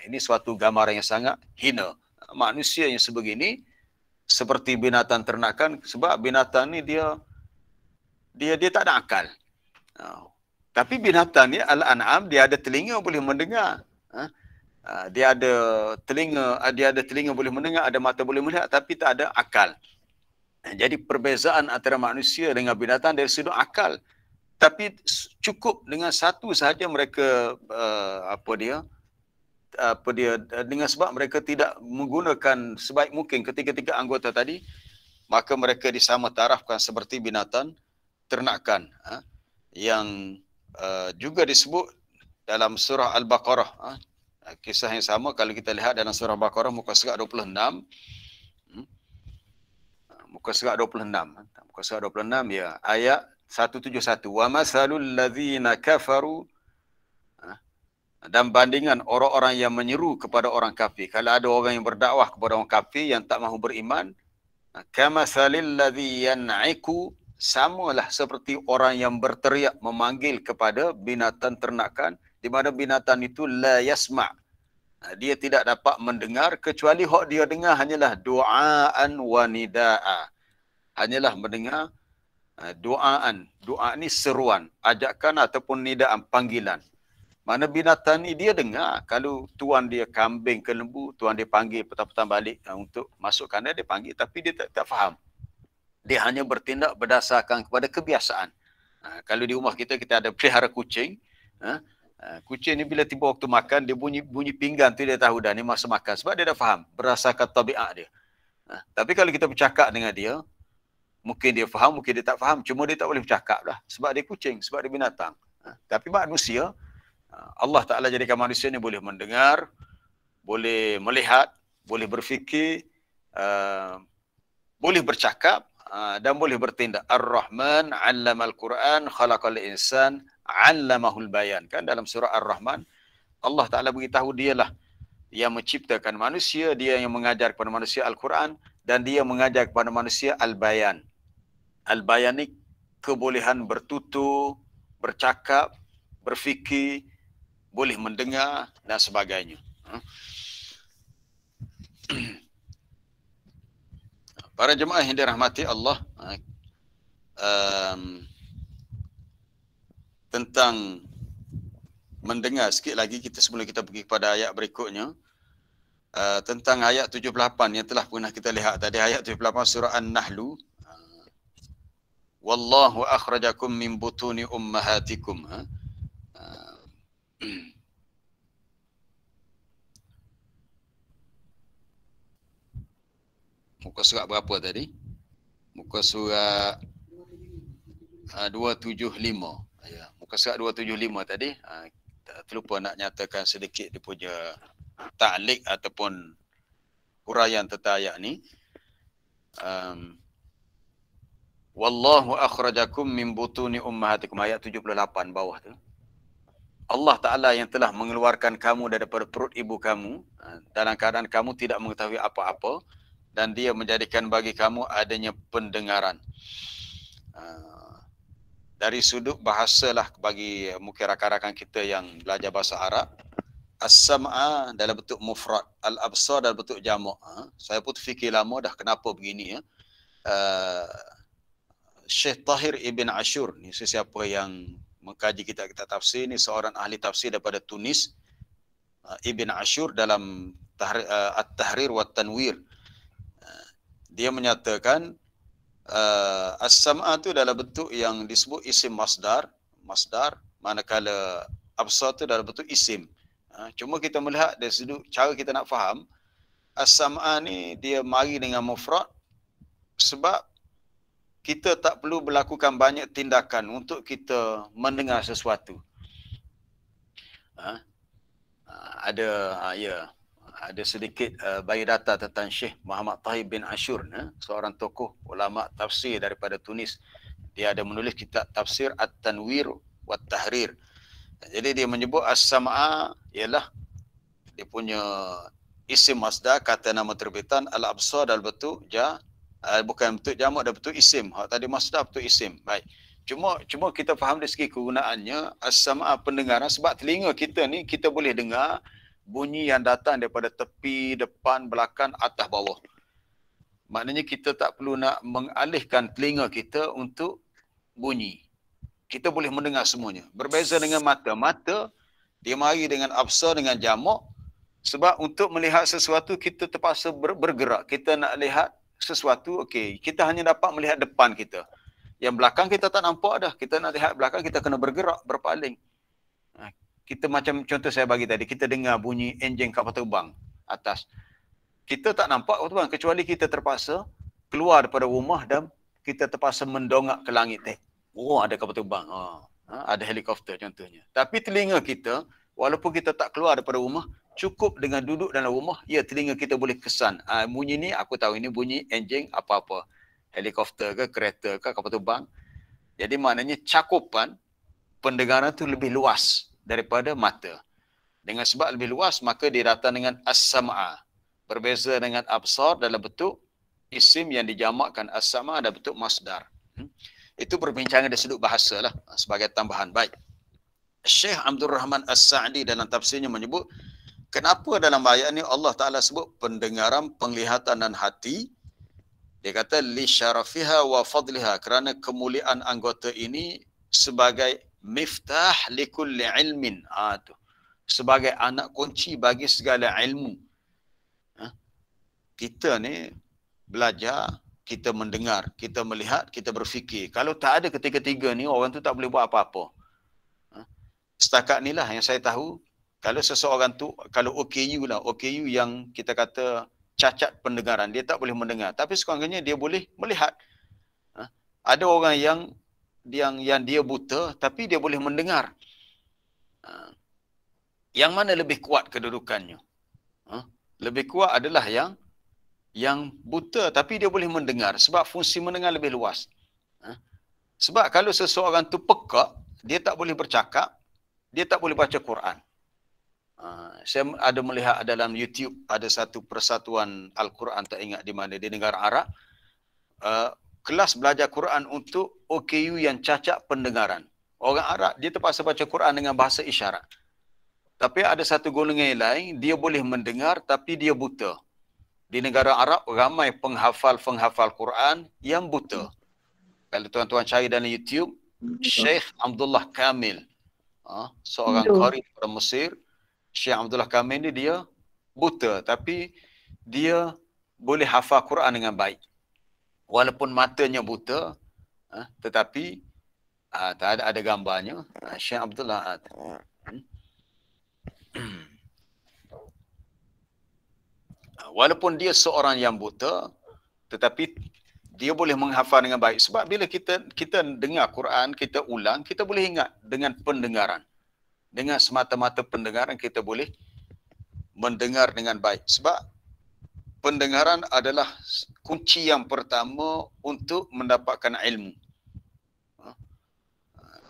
Ini suatu gambaran yang sangat hina. Manusia yang sebegini seperti binatang ternakan, sebab binatang ni dia tak ada akal. Tapi binatang ni al-an'am, dia ada telinga boleh mendengar. Dia ada telinga boleh mendengar, ada mata boleh melihat, tapi tak ada akal. Jadi perbezaan antara manusia dengan binatang dari sudut akal. Tapi cukup dengan satu sahaja mereka dengan sebab mereka tidak menggunakan sebaik mungkin ketiga-tiga anggota tadi, maka mereka disamatarafkan seperti binatang ternakan yang juga disebut dalam surah Al-Baqarah. Kisah yang sama kalau kita lihat dalam surah Al-Baqarah muka surat 26. Muka surat 26. Muka surat 26 ya, ayat 171. Wa masalul ladzina kafaru, dan bandingan orang-orang yang menyeru kepada orang kafir. Kalau ada orang yang berdakwah kepada orang kafir yang tak mahu beriman, kamasalil ladzi yan'iku, samalah seperti orang yang berteriak memanggil kepada binatang ternakan, di mana binatang itu la yasma', dia tidak dapat mendengar, kecuali hak dia dengar hanyalah du'aan wa nida'a, hanyalah mendengar du'aan. Doa ni seruan, ajakan ataupun nidaan, panggilan. Mana binatang ni dia dengar, kalau tuan dia kambing ke lembu, tuan dia panggil petang-petang balik untuk masuk kandang, dia panggil, tapi dia tak faham. Dia hanya bertindak berdasarkan kepada kebiasaan. Kalau di rumah kita ada pelihara kucing, kucing ni bila tiba waktu makan, dia bunyi pinggan tu dia tahu dah ni masa makan, sebab dia dah faham berdasarkan tabiat dia. Tapi kalau kita bercakap dengan dia, mungkin dia faham, mungkin dia tak faham, cuma dia tak boleh bercakap lah, sebab dia kucing, sebab dia binatang. Tapi manusia, Allah Ta'ala jadikan manusia ni boleh mendengar, boleh melihat, boleh berfikir, boleh bercakap, dan boleh bertindak. Ar-Rahman 'allamal Quran khalaqal insan 'allamahul bayan. Kan dalam surah Ar-Rahman, Allah Ta'ala beritahu dialah yang menciptakan manusia, dia yang mengajar kepada manusia Al-Quran, dan dia mengajar kepada manusia Al-Bayan. Al-Bayan ni kebolehan bertutur, bercakap, berfikir, boleh mendengar dan sebagainya. Para jemaah yang dirahmati Allah, tentang mendengar sikit lagi kita sebelum kita pergi kepada ayat berikutnya, tentang ayat 78 yang telah pernah kita lihat tadi, ayat 78 surah An-Nahlu. Wallahu akhrajakum min butuni ummahatikum. Muka surat berapa tadi? Muka surat 275. Ya, muka surat 275 tadi. Terlupa nak nyatakan sedikit dia punya ta'liq ataupun huraian tentang ayat ni. Wallahu akhrajakum min butuni ummahatikum, ayat 78 bawah tu. Allah Ta'ala yang telah mengeluarkan kamu daripada perut ibu kamu dalam keadaan kamu tidak mengetahui apa-apa, dan dia menjadikan bagi kamu adanya pendengaran. Dari sudut bahasalah bagi mungkin rakan-rakan kita yang belajar bahasa Arab, as-sam'a dalam bentuk mufrad, al-absar dalam bentuk jamak. Saya pun fikir lama dah kenapa begini ya. Syekh Tahir Ibn Ashur ni, sesiapa yang mengkaji kitab-kitab tafsir ni, seorang ahli tafsir daripada Tunis, Ibn Ashur dalam At-Tahrir wa Tanwir, dia menyatakan as-sam'a tu dalam bentuk yang disebut isim masdar, manakala absar tu dalam bentuk isim. Cuma kita melihat dari sudut cara kita nak faham, as-sam'a ni dia mari dengan mufrad sebab kita tak perlu melakukan banyak tindakan untuk kita mendengar sesuatu. Ada sedikit bagi data tentang Syekh Muhammad Tahir bin Ashur, seorang tokoh ulama tafsir daripada Tunis. Dia ada menulis kitab tafsir At-Tanwir wa Tahrir. Jadi dia menyebut as-sam'a ialah dia punya isim masdar, kata nama terbitan, al-absar dalam bentuk bukan bentuk jamak, dalam bentuk isim. Hak tadi masdar bentuk isim. Baik. Cuma kita faham dari segi kegunaannya as-sam'a, pendengaran, sebab telinga kita ni kita boleh dengar bunyi yang datang daripada tepi, depan, belakang, atas, bawah. Maknanya kita tak perlu nak mengalihkan telinga kita untuk bunyi. Kita boleh mendengar semuanya. Berbeza dengan mata. Mata dia mari dengan absar, dengan jamak, sebab untuk melihat sesuatu kita terpaksa bergerak. Kita nak lihat sesuatu, okey, kita hanya dapat melihat depan kita. Yang belakang kita tak nampak dah. Kita nak lihat belakang, kita kena bergerak, berpaling. Kita macam contoh saya bagi tadi, kita dengar bunyi enjin kapal terbang atas. Kita tak nampak kapal terbang, kecuali kita terpaksa keluar daripada rumah dan kita terpaksa mendongak ke langit. Oh, ada kapal terbang. Ada helikopter contohnya. Tapi telinga kita, walaupun kita tak keluar daripada rumah, cukup dengan duduk dalam rumah, ya telinga kita boleh kesan. Bunyi ni aku tahu ini bunyi enjin apa-apa. Helikopter ke, kereta ke, kapal terbang. Jadi maknanya cakupan pendengaran tu lebih luas daripada mata. Dengan sebab lebih luas, maka dia datang dengan as-sam'a. Berbeza dengan absar dalam bentuk isim yang dijamakkan as-sam'a dalam bentuk masdar. Itu perbincangan dari sudut bahasa lah sebagai tambahan. Baik. Syekh Abdul Rahman As-Sa'di dalam tafsirnya menyebut, kenapa dalam ayat ini Allah Ta'ala sebut pendengaran, penglihatan dan hati? Dia kata, li syarafiha wa fadliha, kerana kemuliaan anggota ini sebagai miftah li kulli ilmin. Sebagai anak kunci bagi segala ilmu. Kita ni belajar, kita mendengar, kita melihat, kita berfikir. Kalau tak ada ketiga-tiga ni, orang tu tak boleh buat apa-apa. Setakat ni lah yang saya tahu, kalau seseorang tu, kalau OKU lah, OKU yang kita kata cacat pendengaran, dia tak boleh mendengar. Tapi sekurang-kurangnya dia boleh melihat. Ada orang yang dia buta, tapi dia boleh mendengar. Yang mana lebih kuat kedudukannya? Lebih kuat adalah yang buta tapi dia boleh mendengar sebab fungsi mendengar lebih luas. Sebab kalau seseorang tu pekak, dia tak boleh bercakap, dia tak boleh baca Quran. Saya ada melihat dalam YouTube ada satu persatuan Al-Quran, tak ingat di mana, di negara Arab, kelas belajar Quran untuk OKU yang cacat pendengaran. Orang Arab dia terpaksa baca Quran dengan bahasa isyarat. Tapi ada satu golongan lain, dia boleh mendengar tapi dia buta. Di negara Arab, ramai penghafal Quran yang buta. Kalau tuan-tuan cari dalam YouTube, Syekh Abdullah Kamil, seorang qari dari Mesir. Syekh Abdullah Kamil ni dia buta, tapi dia boleh hafal Quran dengan baik. Walaupun matanya buta, tetapi tak ada gambarnya. Syekh Abdullah walaupun dia seorang yang buta, tetapi dia boleh menghafal dengan baik. Sebab bila kita dengar Quran, kita ulang, kita boleh ingat dengan pendengaran. Dengan semata-mata pendengaran kita boleh mendengar dengan baik. Sebab pendengaran adalah kunci yang pertama untuk mendapatkan ilmu.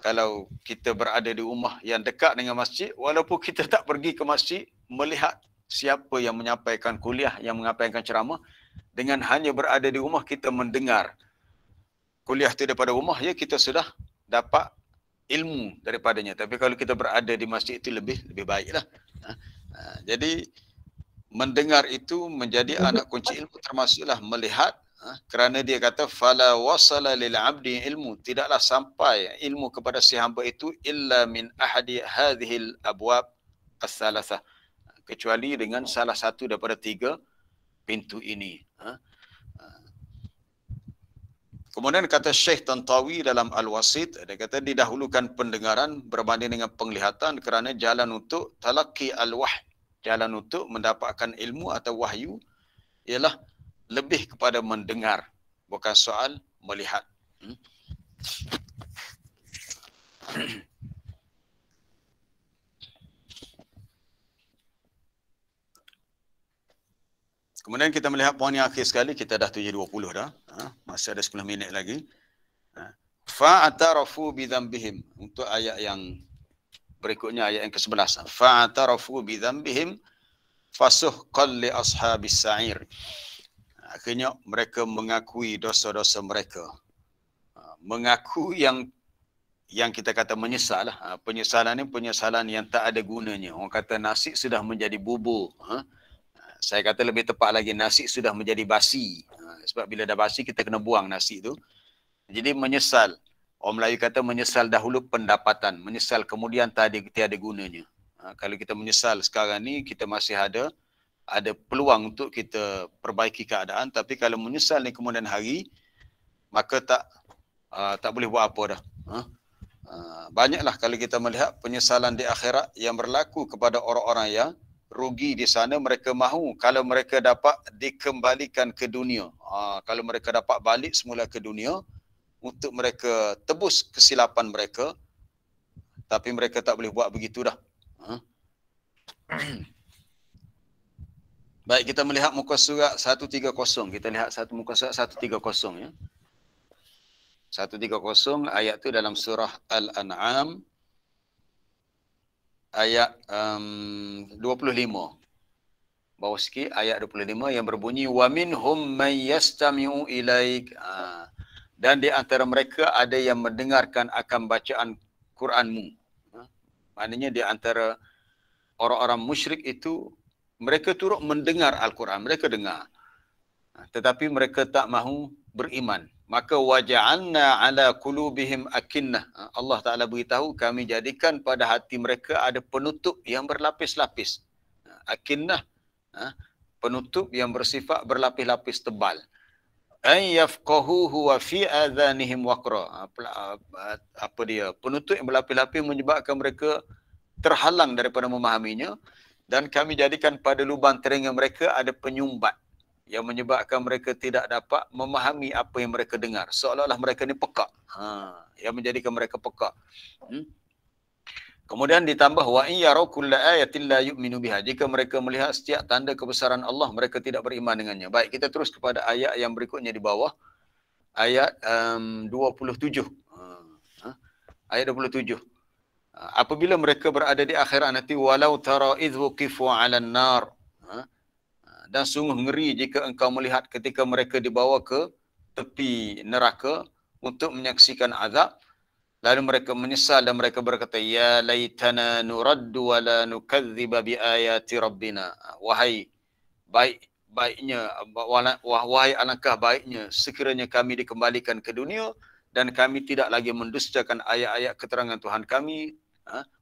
Kalau kita berada di rumah yang dekat dengan masjid, walaupun kita tak pergi ke masjid, melihat siapa yang menyampaikan kuliah, yang menyampaikan ceramah, dengan hanya berada di rumah kita mendengar kuliah itu daripada rumah, ya kita sudah dapat ilmu daripadanya. Tapi kalau kita berada di masjid itu lebih baiklah. Jadi mendengar itu menjadi anak kunci ilmu, termasuklah melihat, kerana dia kata fala wasala lil abdi ilmu, tidaklah sampai ilmu kepada si hamba itu illa min ahadi hadhil abwab as-salasah, kecuali dengan salah satu daripada 3 pintu ini. Kemudian kata Syekh Tantawi dalam Al-Wasit, dia kata didahulukan pendengaran berbanding dengan penglihatan kerana jalan untuk talaqi al-wahyi, jalan untuk mendapatkan ilmu atau wahyu ialah lebih kepada mendengar, bukan soal melihat. Kemudian kita melihat poin yang akhir sekali, kita dah 7.20 dah. Masih ada 10 minit lagi. Fa'atarafu bidhanbihim. Untuk ayat yang berikutnya, ayat yang ke-11. Fa'atarafu bidhanbihim fasuhqan li ashabis sa'ir. Akhirnya mereka mengakui dosa-dosa mereka. Mengaku yang kita kata menyesal. Penyesalan ni penyesalan yang tak ada gunanya. Orang kata nasi sudah menjadi bubur. Saya kata lebih tepat lagi, nasi sudah menjadi basi. Sebab bila dah basi, kita kena buang nasi tu. Jadi menyesal. Orang Melayu kata menyesal dahulu pendapatan. Menyesal kemudian tiada gunanya. Kalau kita menyesal sekarang ni, kita masih ada peluang untuk kita perbaiki keadaan. Tapi kalau menyesal ni kemudian hari, maka tak boleh buat apa dah. Banyaklah kalau kita melihat penyesalan di akhirat yang berlaku kepada orang-orang yang rugi di sana. Mereka mahu kalau mereka dapat dikembalikan ke dunia. Kalau mereka dapat balik semula ke dunia, untuk mereka tebus kesilapan mereka, tapi mereka tak boleh buat begitu dah. Baik, kita melihat muka surat 130. Kita lihat muka surat 130 ya. 130 ayat tu dalam surah Al-An'am ayat 25. Bawah sikit ayat 25 yang berbunyi wa minhum man yastami'u ilaik. Dan di antara mereka ada yang mendengarkan akan bacaan Quranmu. Maknanya di antara orang-orang musyrik itu mereka turut mendengar Al-Quran, mereka dengar. Tetapi mereka tak mahu beriman. Maka waja'alna ala qulubihim akinnah. Allah Ta'ala beritahu kami jadikan pada hati mereka ada penutup yang berlapis-lapis. Akinnah, penutup yang bersifat berlapis-lapis tebal. Ay yafqahuhu wa fi adhanihim waqra. Apa dia? Penutup yang berlapis-lapis menyebabkan mereka terhalang daripada memahaminya, dan kami jadikan pada lubang telinga mereka ada penyumbat yang menyebabkan mereka tidak dapat memahami apa yang mereka dengar. Seolah-olah mereka ni pekak. Yang menjadikan mereka pekak. Kemudian ditambah wa in yaraw kulla ayatin la yu'minu biha. Jika mereka melihat setiap tanda kebesaran Allah, mereka tidak beriman dengannya. Baik, kita terus kepada ayat yang berikutnya di bawah. Ayat 27. Ayat 27. Apabila mereka berada di akhirat nanti, walau tara idh wuqifu 'alan nar. Dan sungguh ngeri jika engkau melihat ketika mereka dibawa ke tepi neraka untuk menyaksikan azab, lalu mereka menyesal dan mereka berkata, ya laitana nuraddu wa la nukadziba bi ayati rabbina. Wahai alangkah baiknya sekiranya kami dikembalikan ke dunia dan kami tidak lagi mendustakan ayat-ayat keterangan Tuhan kami,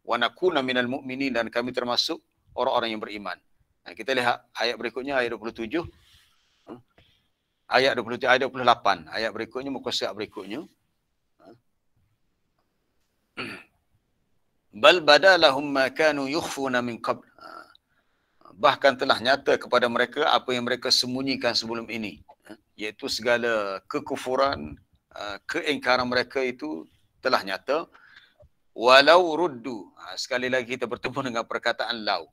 wa nakuna minal mu'minin, dan kami termasuk orang-orang yang beriman. Kita lihat ayat berikutnya, ayat 27. Ayat 27, ayat 28. Ayat berikutnya, muka surat berikutnya. Bal badalahum ma kanu yukhfuna min qabl. Bahkan telah nyata kepada mereka apa yang mereka sembunyikan sebelum ini, iaitu segala kekufuran, keingkaran mereka itu telah nyata. Walau ruddu. Sekali lagi kita bertemu dengan perkataan lau.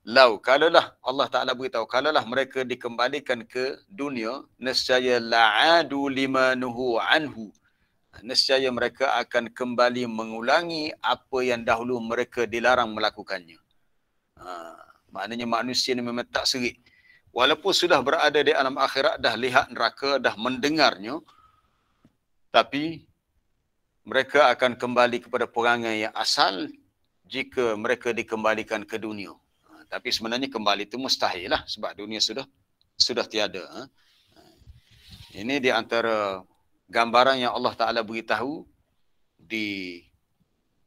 Lau, kalaulah Allah Ta'ala beritahu, kalaulah mereka dikembalikan ke dunia, nescaya la'adu lima nuhu anhu. Nescaya mereka akan kembali mengulangi apa yang dahulu mereka dilarang melakukannya. Maknanya manusia ni memang tak serik. Walaupun sudah berada di alam akhirat, dah lihat neraka, dah mendengarnya, tapi mereka akan kembali kepada perangai yang asal jika mereka dikembalikan ke dunia. Tapi sebenarnya kembali itu mustahil lah, sebab dunia sudah tiada. Ini di antara gambaran yang Allah Ta'ala beritahu di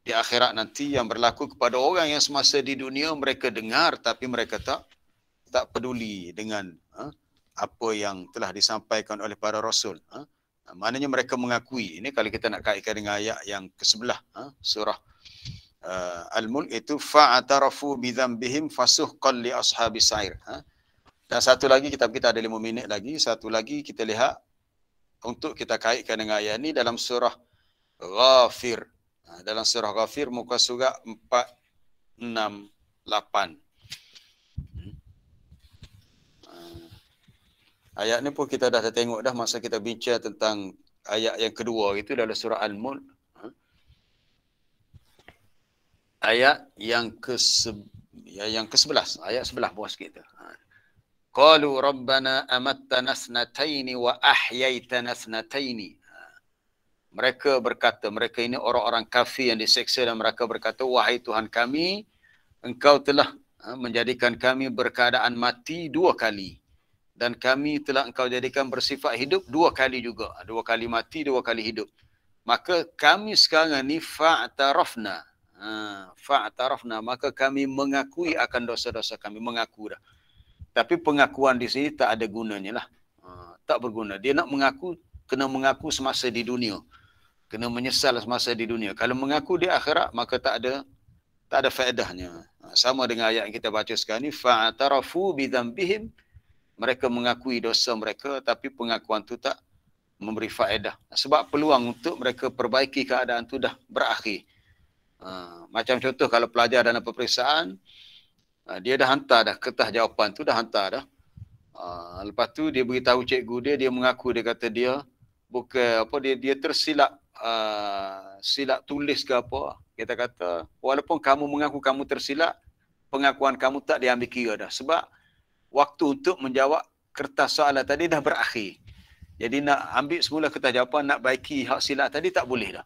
akhirat nanti yang berlaku kepada orang yang semasa di dunia mereka dengar tapi mereka tak peduli dengan apa yang telah disampaikan oleh para rasul. Maknanya mereka mengakui. Ini kalau kita nak kaitkan dengan ayat yang ke-11 surah Al-Mulk itu, fa'atarafu bidhanbihim fasuhqan li ashabis sa'ir. Dan satu lagi, kita ada 5 minit lagi. Satu lagi kita lihat untuk kita kaitkan dengan ayat ini dalam surah Ghafir. Dalam surah Ghafir muka surat 468. Ayat ni pun kita dah tengok dah masa kita bincang tentang ayat yang kedua itu dalam surah Al-Mulk. Ayat yang ke-11, ayat 11 bawah sikit tu. Qalu rabbana amattana thnataini wa ahyaitana thnataini. Mereka berkata, mereka ini orang-orang kafir yang diseksa, dan mereka berkata, wahai Tuhan kami, engkau telah menjadikan kami berkeadaan mati 2 kali. Dan kami telah engkau jadikan bersifat hidup 2 kali juga. 2 kali mati, 2 kali hidup. Maka kami sekarang ni fa'tarafna. Fa'tarafna, maka kami mengakui akan dosa-dosa kami, mengaku dah. Tapi pengakuan di sini tak ada gunanya lah. Tak berguna. Dia nak mengaku, kena mengaku semasa di dunia. Kena menyesal semasa di dunia. Kalau mengaku di akhirat, maka tak ada faedahnya. Sama dengan ayat yang kita baca sekarang ni, fa'tarafu bidhanbihim. Mereka mengakui dosa mereka, tapi pengakuan tu tak memberi faedah. Sebab peluang untuk mereka perbaiki keadaan tu dah berakhir. Macam contoh kalau pelajar dalam peperiksaan, dia dah hantar dah kertas jawapan tu, dah hantar dah. Lepas tu dia beritahu cikgu dia mengaku, dia kata dia bukan apa, dia tersilap silap tulis ke apa. Kita kata walaupun kamu mengaku kamu tersilap, pengakuan kamu tak diambil kira dah, sebab waktu untuk menjawab kertas soalan tadi dah berakhir. Jadi nak ambil semula kertas jawapan, nak baiki hak silap tadi tak boleh dah.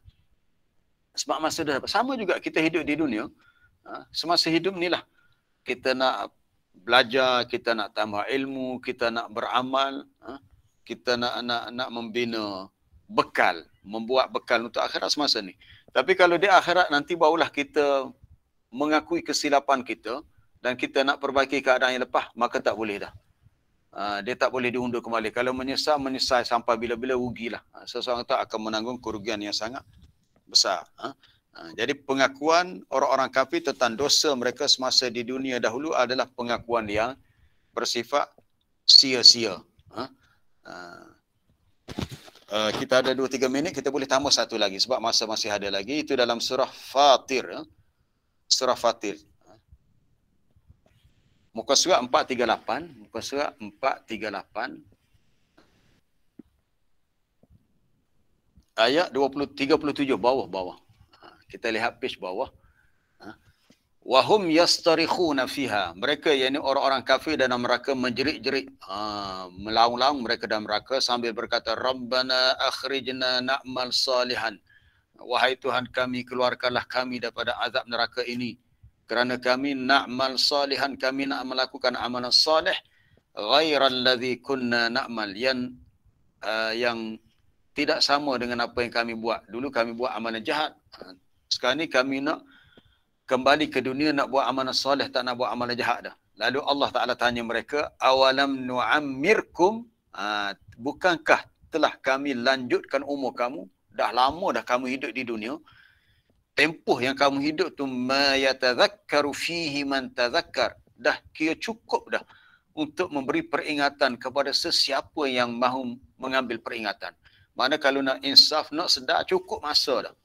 Sebab masa dah sama juga kita hidup di dunia. Semasa hidup ni lah kita nak belajar, kita nak tambah ilmu, kita nak beramal, kita nak membina bekal, membuat bekal untuk akhirat semasa ni. Tapi kalau di akhirat nanti barulah kita mengakui kesilapan kita dan kita nak perbaiki keadaan yang lepas, maka tak boleh dah. Dia tak boleh diundur kembali. Kalau menyesal sampai bila-bila, rugilah. Seseorang itu akan menanggung kerugian yang sangat besar. Jadi pengakuan orang-orang kafir tentang dosa mereka semasa di dunia dahulu adalah pengakuan yang bersifat sia-sia. Kita ada 2-3 minit, kita boleh tambah satu lagi sebab masa masih ada lagi. Itu dalam surah Fatir. Surah Fatir. Muka surat 438. Muka surat 438. Ayat 37 bawah. Kita lihat page bawah. Wahum yastarikhuna fiha. Mereka, yakni orang-orang kafir dalam neraka menjerit-jerit, melaung-laung mereka dalam neraka sambil berkata, Rabbana akhrijna na'mal salihan. Wahai Tuhan kami, keluarkanlah kami daripada azab neraka ini. Kerana kami na'mal salihan, kami nak melakukan amalan salih. Ghairal ladzi kunna na'mal. Yang tidak sama dengan apa yang kami buat. Dulu kami buat amalan jahat. Sekarang ni kami nak kembali ke dunia nak buat amalan soleh, tak nak buat amalan jahat dah. Lalu Allah Ta'ala tanya mereka, awalam nu'ammirkum, bukankah telah kami lanjutkan umur kamu? Dah lama dah kamu hidup di dunia. Tempoh yang kamu hidup tu, ma yatadhakkaru fihi man tadhakkar. Dah kira cukup dah untuk memberi peringatan kepada sesiapa yang mahu mengambil peringatan. Mana kalau nak insaf, nak sedar, cukup masa dah.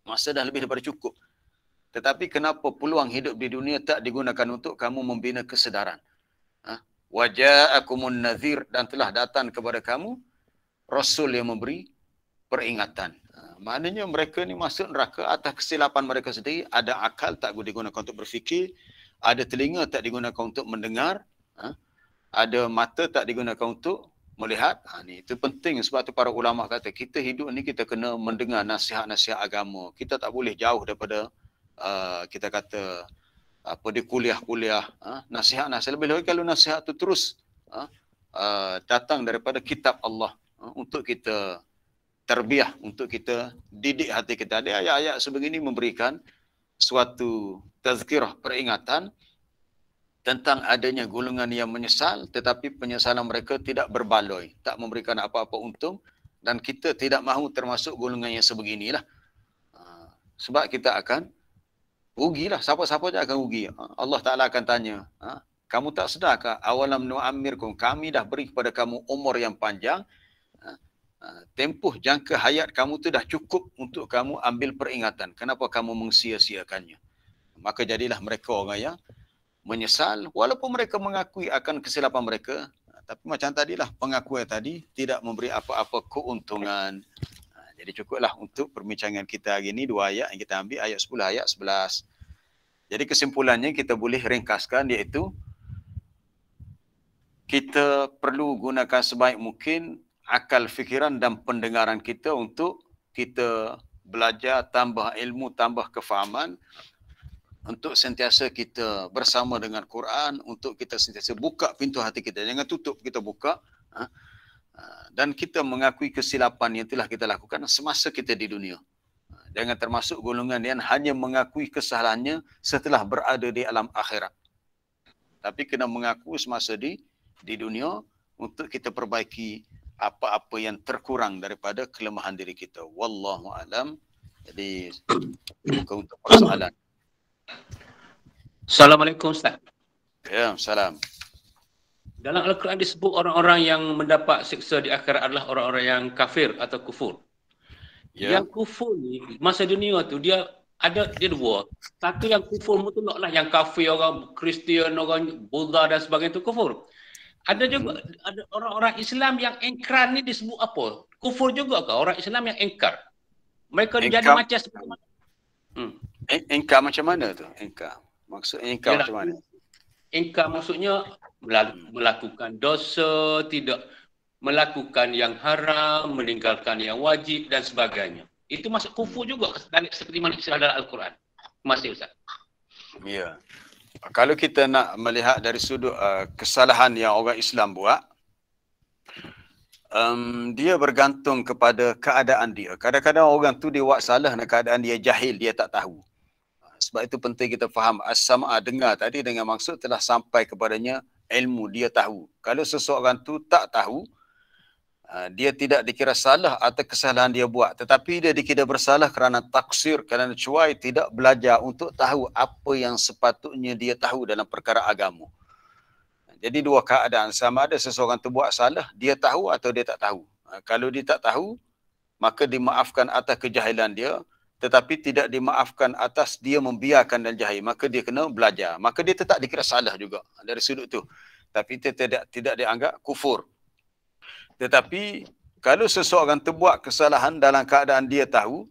Masa dah lebih daripada cukup. Tetapi kenapa peluang hidup di dunia tak digunakan untuk kamu membina kesedaran? Waja'akumun nadhir, dan telah datang kepada kamu Rasul yang memberi peringatan. Maknanya mereka ni masuk neraka atas kesilapan mereka sendiri. Ada akal tak digunakan untuk berfikir. Ada telinga tak digunakan untuk mendengar. Ada mata tak digunakan untuk melihat. Itu penting, sebab tu para ulama kata kita hidup ni kita kena mendengar nasihat-nasihat agama. Kita tak boleh jauh daripada kita kata apa di kuliah-kuliah, nasihat-nasihat. Lebih-lebih kalau nasihat tu terus datang daripada kitab Allah, untuk kita terbiah, untuk kita didik hati kita. Ada ayat-ayat sebegini memberikan suatu tazkirah, peringatan tentang adanya golongan yang menyesal, tetapi penyesalan mereka tidak berbaloi, tak memberikan apa-apa untung, dan kita tidak mahu termasuk golongan yang sebeginilah. Sebab kita akan rugilah, siapa-siapa saja akan rugi. Allah Ta'ala akan tanya, kamu tak sedarkah awalam nu'ammirkum, kami dah beri kepada kamu umur yang panjang, tempoh jangka hayat kamu tu dah cukup untuk kamu ambil peringatan. Kenapa kamu mengsia-siakannya? Maka jadilah mereka orang yang menyesal, walaupun mereka mengakui akan kesilapan mereka. Tapi macam tadilah, pengakuan tadi tidak memberi apa-apa keuntungan. Jadi cukuplah untuk perbincangan kita hari ini, 2 ayat yang kita ambil, ayat 10, ayat 11. Jadi kesimpulannya kita boleh ringkaskan, iaitu kita perlu gunakan sebaik mungkin akal fikiran dan pendengaran kita untuk kita belajar, tambah ilmu, tambah kefahaman, untuk sentiasa kita bersama dengan Quran, untuk kita sentiasa buka pintu hati kita. Jangan tutup, kita buka. Dan kita mengakui kesilapan yang telah kita lakukan semasa kita di dunia. Jangan termasuk golongan yang hanya mengakui kesalahannya setelah berada di alam akhirat. Tapi kena mengaku semasa di dunia untuk kita perbaiki apa-apa yang terkurang daripada kelemahan diri kita. Wallahu alam. Jadi bukan untuk persoalan. Assalamualaikum Ustaz. Ya, salam. Dalam Al-Quran disebut orang-orang yang mendapat siksa di akhirat adalah orang-orang yang kafir atau kufur. Ya. Yang kufur ni masa dunia tu dia dua. Satu yang kufur mutlak lah, yang kafir, orang Kristian, orang Buddha dan sebagainya tu kufur. Ada juga ada orang-orang Islam yang engkar ni disebut apa? Kufur juga ke orang Islam yang engkar? Mereka jadi macam seperti mana? Engkar macam mana tu? Engkar. Maksud engkar macam mana? Engkar maksudnya melakukan dosa, tidak melakukan yang haram, meninggalkan yang wajib dan sebagainya. Itu masuk kufur juga seperti mana istilah dalam Al-Quran. Masih Ustaz. Ya. Kalau kita nak melihat dari sudut kesalahan yang orang Islam buat, dia bergantung kepada keadaan dia. Kadang-kadang orang tu dia buat salah dalam keadaan dia jahil, dia tak tahu. Sebab itu penting kita faham as-sam'a, dengar tadi dengan maksud telah sampai kepadanya ilmu, dia tahu. Kalau seseorang tu tak tahu, dia tidak dikira salah atau kesalahan dia buat, tetapi dia dikira bersalah kerana taksir, kerana cuai tidak belajar untuk tahu apa yang sepatutnya dia tahu dalam perkara agama. Jadi dua keadaan, sama ada seseorang tu buat salah, dia tahu atau dia tak tahu. Kalau dia tak tahu, maka dimaafkan atas kejahilan dia, tetapi tidak dimaafkan atas dia membiarkan dan jahil, maka dia kena belajar. Maka dia tetap dikira salah juga dari sudut tu. Tapi dia tidak dianggap kufur. Tetapi kalau seseorang terbuat kesalahan dalam keadaan dia tahu,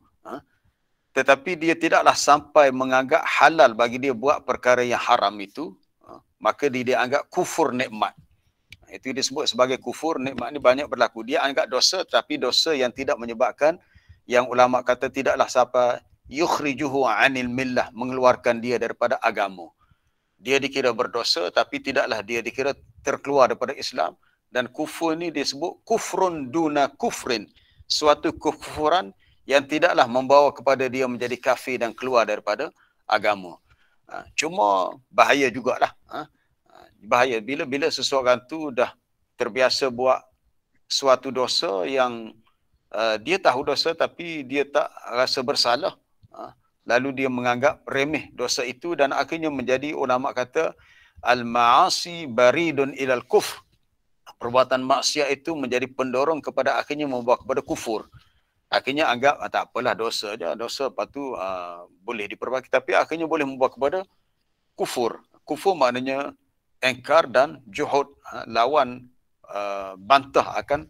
tetapi dia tidaklah sampai menganggap halal bagi dia buat perkara yang haram itu, maka dia dianggap kufur nikmat. Itu disebut sebagai kufur nikmat. Ini banyak berlaku. Dia anggap dosa, tapi dosa yang tidak menyebabkan, yang ulama kata tidaklah sampai yukhrijuhu anil millah, mengeluarkan dia daripada agama. Dia dikira berdosa, tapi tidaklah dia dikira terkeluar daripada Islam. Dan kufur ni disebut kufrun duna kufrin. Suatu kufuran yang tidaklah membawa kepada dia menjadi kafir dan keluar daripada agama. Cuma bahaya jugalah. Bahaya bila seseorang tu dah terbiasa buat suatu dosa yang dia tahu dosa tapi dia tak rasa bersalah. Lalu dia menganggap remeh dosa itu dan akhirnya menjadi, ulama kata, al-ma'asi baridun ilal kufr. Perbuatan maksiat itu menjadi pendorong kepada akhirnya membawa kepada kufur. Akhirnya anggap tak apalah, dosa je, dosa lepas tu boleh diperbaiki, tapi akhirnya boleh membawa kepada kufur. Kufur maknanya engkar dan juhud, lawan, bantah akan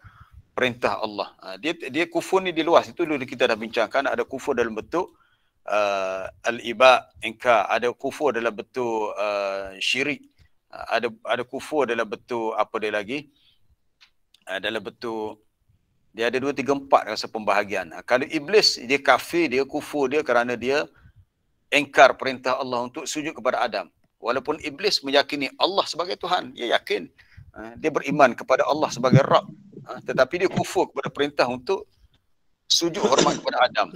perintah Allah. Dia kufur ni di luas, itu dulu kita dah bincangkan. Ada kufur dalam bentuk al-iba, engkar, ada kufur dalam bentuk syirik, ada kufur dalam bentuk apa dia lagi, dalam bentuk, dia ada 2, 3, 4 rasa pembahagian. Kalau iblis, dia kafir, dia kufur dia kerana dia engkar perintah Allah untuk sujud kepada Adam. Walaupun iblis meyakini Allah sebagai Tuhan, dia yakin, dia beriman kepada Allah sebagai Rabb, tetapi dia kufur kepada perintah untuk sujud hormat kepada Adam.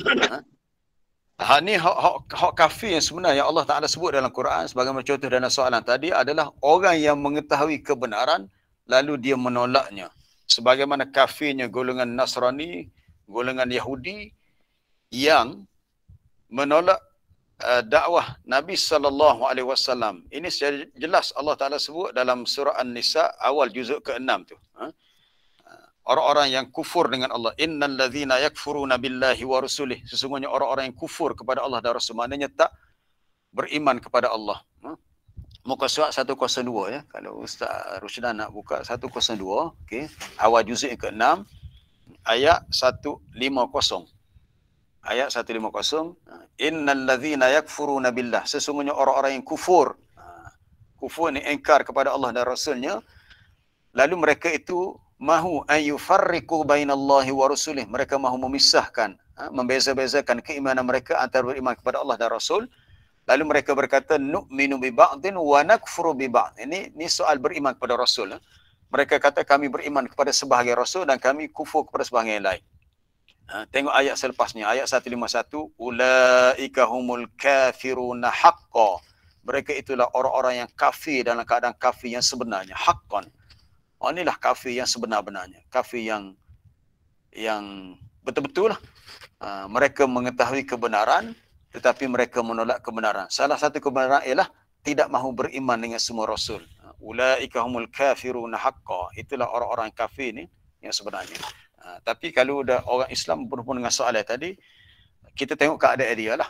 Ni hak kafir yang sebenarnya yang Allah Ta'ala sebut dalam Quran, sebagai contoh dalam soalan tadi, adalah orang yang mengetahui kebenaran lalu dia menolaknya. Sebagaimana kafirnya golongan Nasrani, golongan Yahudi yang menolak dakwah Nabi SAW. Ini secara jelas Allah Ta'ala sebut dalam surah An-Nisa awal juzuk ke-6 tu. Orang-orang yang kufur dengan Allah. Innal ladzina yakfuruna billahi wa rusulih. Sesungguhnya orang-orang yang kufur kepada Allah dan Rasul, maknanya tak beriman kepada Allah. Muka surat 102 ya. Kalau Ustaz Rusdan nak buka 102, okey. Awal juzuk yang ke-6 ayat 150. Ayat 150. Innal ladzina yakfuruna billah. Sesungguhnya orang-orang yang kufur. Kufur ni engkar kepada Allah dan Rasulnya. Lalu mereka itu mahu ayyufarriqu bainallahi wa rasulih. Mereka mahu memisahkan, membeza-bezakan keimanan mereka antara beriman kepada Allah dan Rasul. Lalu mereka berkata, nu'minu bi ba'din wa nakfuru bi ba'd. Ini soal beriman kepada Rasul. Mereka kata kami beriman kepada sebahagian Rasul dan kami kufur kepada sebahagian lain. Tengok ayat selepasnya, ayat 151. Ulaika humul kafiruna haqqan. Mereka itulah orang-orang yang kafir dalam keadaan kafir yang sebenarnya. Haqqan. Inilah kafir yang sebenar-benarnya. Kafir yang betul-betul lah. Mereka mengetahui kebenaran, tetapi mereka menolak kebenaran. Salah satu kebenaran ialah tidak mahu beriman dengan semua Rasul. ulaika humul kafiruna haqqan. Itulah orang-orang kafir ni yang sebenarnya. Tapi kalau dah orang Islam berhubung dengan soalan tadi, kita tengok keadaan dia lah.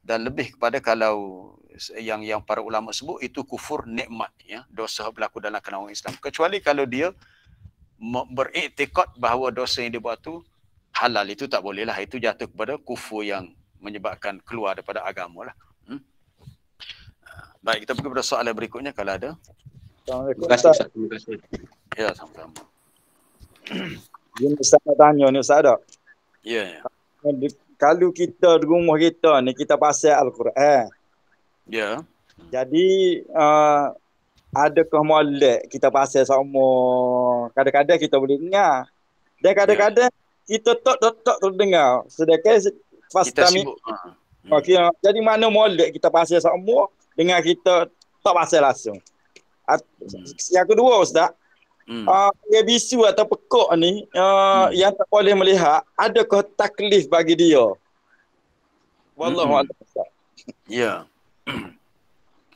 Dan lebih kepada kalau yang para ulama sebut itu kufur nikmat, ya, dosa berlaku dalam kalangan orang Islam. Kecuali kalau dia beriktikad bahawa dosa yang dia buat tu halal, itu tak boleh lah. Itu jatuh kepada kufur yang menyebabkan keluar daripada agama lah. Baik, kita pergi pada soalan berikutnya kalau ada. Assalamualaikum. Terima kasih Ustaz. Terima kasih. Ya, sama-sama. Ini Ustaz nak tanya ni Ustaz tak? Ya, ya. Kalau kita di rumah kita ni kita pasal Al-Quran. Ya. Jadi adakah molek kita pasal sama, kadang-kadang kita boleh dengar. Dan kadang-kadang kita tak terdengar. Sedangkan pas Kita kami sibuk. okey, jadi mana molek kita pasal sama dengan kita tak pasal langsung. Yang kedua Ustaz, dia bisu atau pekak ni yang tak boleh melihat, adakah taklif bagi dia? Wallahu a'lam. Ya.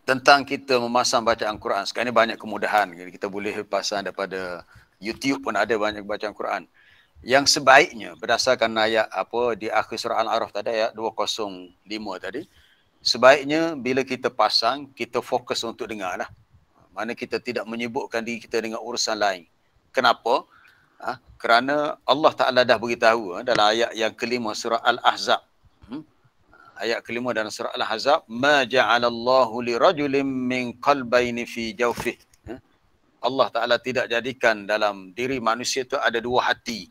Tentang kita memasang bacaan Quran. Sekarang ni banyak kemudahan. Kita boleh pasang daripada YouTube pun ada banyak bacaan Quran. Yang sebaiknya berdasarkan ayat apa di akhir surah Al-A'raf tadi, ayat 205 tadi, sebaiknya bila kita pasang, kita fokus untuk dengar lah. Mana kita tidak menyibukkan diri kita dengan urusan lain. Kenapa? Kerana Allah Ta'ala dah beritahu dalam ayat yang kelima surah Al-Ahzab. Ayat kelima dalam surah Al-Ahzab, ma ja'alallahu lirajulin min qalbayni fi jawfih. Allah Ta'ala tidak jadikan dalam diri manusia itu ada dua hati.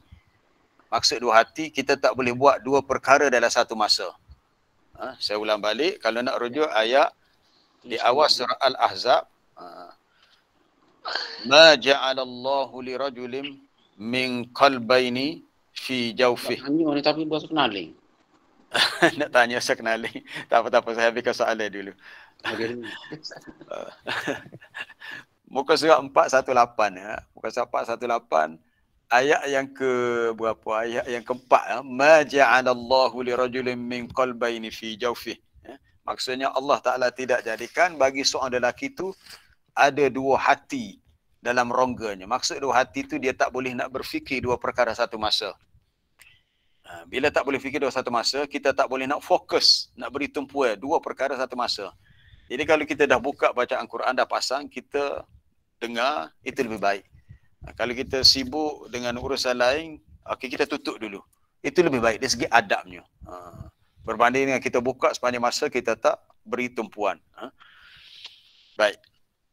Maksud dua hati, kita tak boleh buat dua perkara dalam satu masa. Saya ulang balik, kalau nak rujuk ayat di awal surah Al-Ahzab, ma ja'alallahu lirajulin min qalbayni fi jawfih. Tanya ni tapi bahasa kenaling. Nak tanya saya kenali. Tak apa-apa, saya habiskan soalan dulu. Muka surat 418 ya. Muka surat 418 ayat yang ke berapa? Ayat yang keempat, ma ja'alallahu lirajulin min qalbayni fi jawfih. Maksudnya Allah Ta'ala tidak jadikan bagi seorang lelaki itu ada dua hati dalam rongganya. Maksud dua hati itu dia tak boleh nak berfikir dua perkara satu masa. Bila tak boleh fikir dua satu masa, kita tak boleh nak fokus, nak beri tumpuan dua perkara satu masa. Jadi kalau kita dah buka bacaan Quran, dah pasang, kita dengar, itu lebih baik. Kalau kita sibuk dengan urusan lain, okey, kita tutup dulu. Itu lebih baik dari segi adabnya. Berbanding dengan kita buka sepanjang masa, kita tak beri tumpuan. Baik.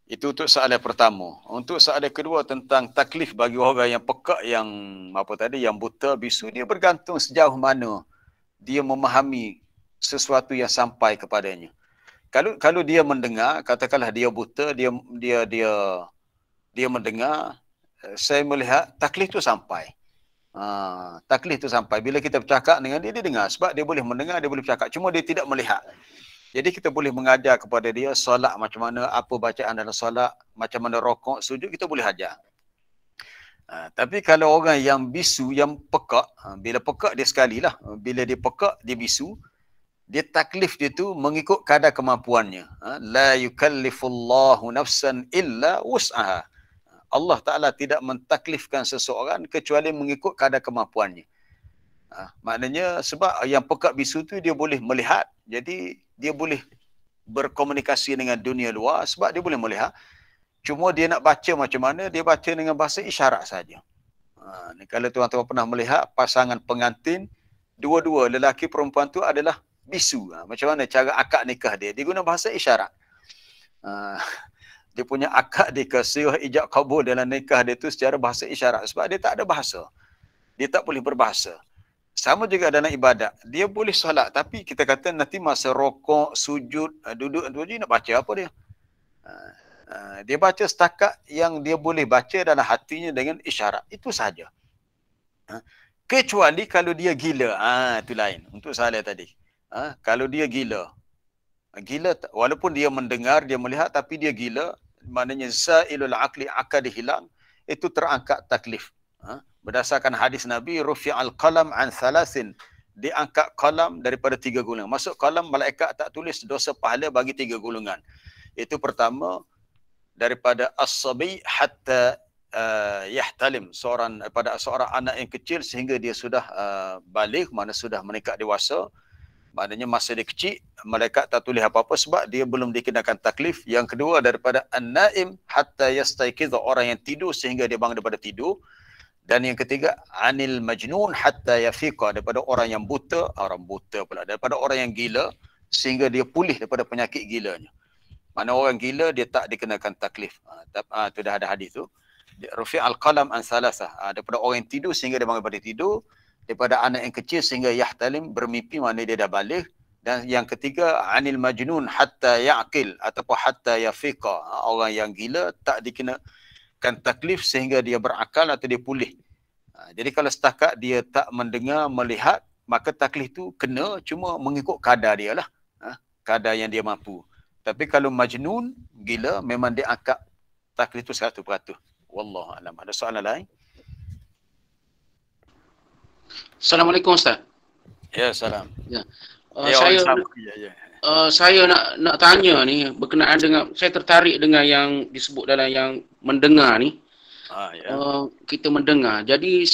Itu untuk soalan pertama. Untuk soalan kedua tentang taklif bagi orang yang pekak, yang apa tadi, yang buta, bisu, dia bergantung sejauh mana dia memahami sesuatu yang sampai kepadanya. Kalau dia mendengar, katakanlah dia buta, dia mendengar, saya melihat taklif tu sampai. Taklif tu sampai. Bila kita bercakap dengan dia, dia dengar. Sebab dia boleh mendengar, dia boleh bercakap. Cuma dia tidak melihat. Jadi kita boleh mengajar kepada dia solat macam mana, apa bacaan dalam solat, macam mana rokok, sujud, kita boleh ajar. Tapi kalau orang yang bisu, yang pekak, bila pekak dia sekali lah. Bila dia pekak, dia bisu, dia taklif dia tu mengikut kadar kemampuannya. La yukallifullahu nafsan illa wus'aha. Allah Ta'ala tidak mentaklifkan seseorang kecuali mengikut kadar kemampuannya. Maknanya sebab yang pekak bisu tu dia boleh melihat, jadi dia boleh berkomunikasi dengan dunia luar sebab dia boleh melihat. Cuma dia nak baca macam mana, dia baca dengan bahasa isyarat saja. Kalau tuan-tuan pernah melihat pasangan pengantin, dua-dua lelaki perempuan tu adalah bisu. Macam mana cara akad nikah dia? Dia guna bahasa isyarat. Dia punya akad nikah, sirah ijab kabul dalam nikah dia tu secara bahasa isyarat. Sebab dia tak ada bahasa. Dia tak boleh berbahasa. Sama juga dalam ibadat. Dia boleh solat, tapi kita kata nanti masa rokok, sujud, duduk, nak baca apa dia? Dia baca setakat yang dia boleh baca dalam hatinya dengan isyarat. Itu saja. Kecuali kalau dia gila. Itu lain. Untuk soalan tadi. Kalau dia gila. Gila, walaupun dia mendengar, dia melihat, tapi dia gila. Maknanya zailul aqli, akal dia hilang. Itu terangkat taklif. Berdasarkan hadis Nabi, rufi'al qalam an thalathin, diangkat qalam daripada 3 golongan. Masuk qalam, malaikat tak tulis dosa pahala bagi 3 golongan. Itu pertama, daripada as-sabi hatta yahtalim, pada seorang anak yang kecil sehingga dia sudah balik, mana sudah menikah dewasa. Maknanya masa dia kecil, malaikat tak tulis apa-apa sebab dia belum dikenakan taklif. Yang kedua daripada an-naim hatta yastayqiz, orang yang tidur sehingga dia bangun daripada tidur. Dan yang ketiga, anil majnun hatta yafiqa, daripada orang yang buta, daripada orang yang gila sehingga dia pulih daripada penyakit gilanya. Mana orang gila dia tak dikenakan taklif. Itu dah ada hadis tu. Rufi' al-qalam an salasah, daripada orang yang tidur sehingga dia bangun daripada tidur, daripada anak yang kecil sehingga yahtalim, bermimpi, mana dia dah balik. Dan yang ketiga, anil majnun hatta ya'qil ataupun hatta yafiqa, orang yang gila tak dikenakan taklif sehingga dia berakal atau dia pulih. Jadi kalau setakat dia tak mendengar, melihat, maka taklif tu kena, cuma mengikut kadar dia lah, kadar yang dia mampu. Tapi kalau majnun, gila, memang dia angkat taklif tu 100%. Wallahu a'lam. Ada soalan lain? Assalamualaikum Ustaz. Ya, salam. Ya. Saya nak tanya ni berkenaan dengan, saya tertarik dengan yang disebut dalam yang mendengar ni. Kita mendengar. Jadi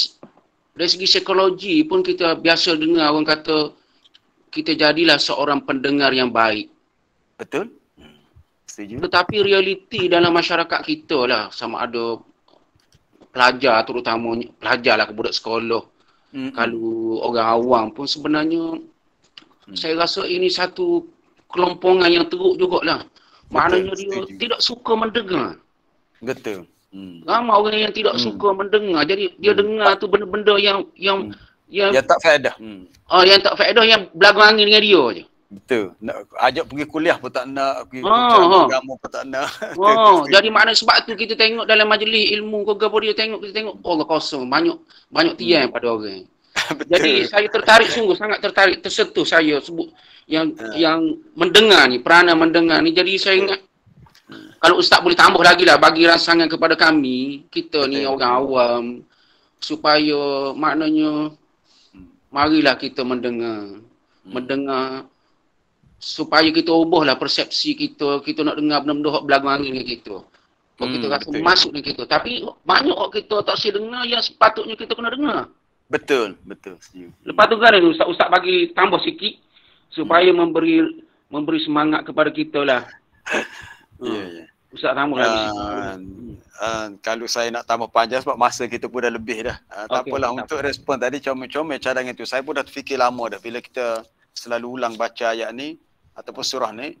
dari segi psikologi pun kita biasa dengar orang kata kita jadilah seorang pendengar yang baik. Betul? Setuju. Tetapi realiti dalam masyarakat kita lah, sama ada pelajar, terutamanya pelajar lah, budak sekolah. Kalau orang awam pun sebenarnya saya rasa ini satu kelompongan yang teruk jugalah. Maknanya dia tidak suka mendengar. Betul. Ramai orang yang tidak suka mendengar. Jadi dia dengar tu benda-benda yang tak faedah. Yang tak faedah, yang belakang angin dengan dia je. Betul. Nak ajak pergi kuliah pun tak nak, pergi agama pun tak nak. Jadi maknanya sebab tu kita tengok dalam majlis ilmu ke apa, kita tengok Allah kosong, banyak tiang pada orang. Jadi saya tertarik, sungguh sangat tertarik, tersentuh saya sebut yang mendengar ni, peranan mendengar ni. Jadi saya ingat kalau Ustaz boleh tambah lagi lah, bagi rangsangan kepada kami, kita ni orang awam, supaya maknanya marilah kita mendengar supaya kita ubahlah persepsi kita. Kita nak dengar benda-benda hak belakang angin dengan kita. Kalau kita rasa masuk dengan kita. Tapi banyak hak kita tak si dengar yang sepatutnya kita kena dengar. Betul. Lepas tu kan Ustaz bagi tambah sikit supaya memberi semangat kepada kita lah. Ya. Ustaz tambah lagi. Kalau saya nak tambah panjang sebab masa kita pun dah lebih dah. Tak apalah, untuk respon tadi comel-comel cadangan tu. Saya pun dah fikir lama dah bila kita selalu ulang baca ayat ni ataupun surah ni,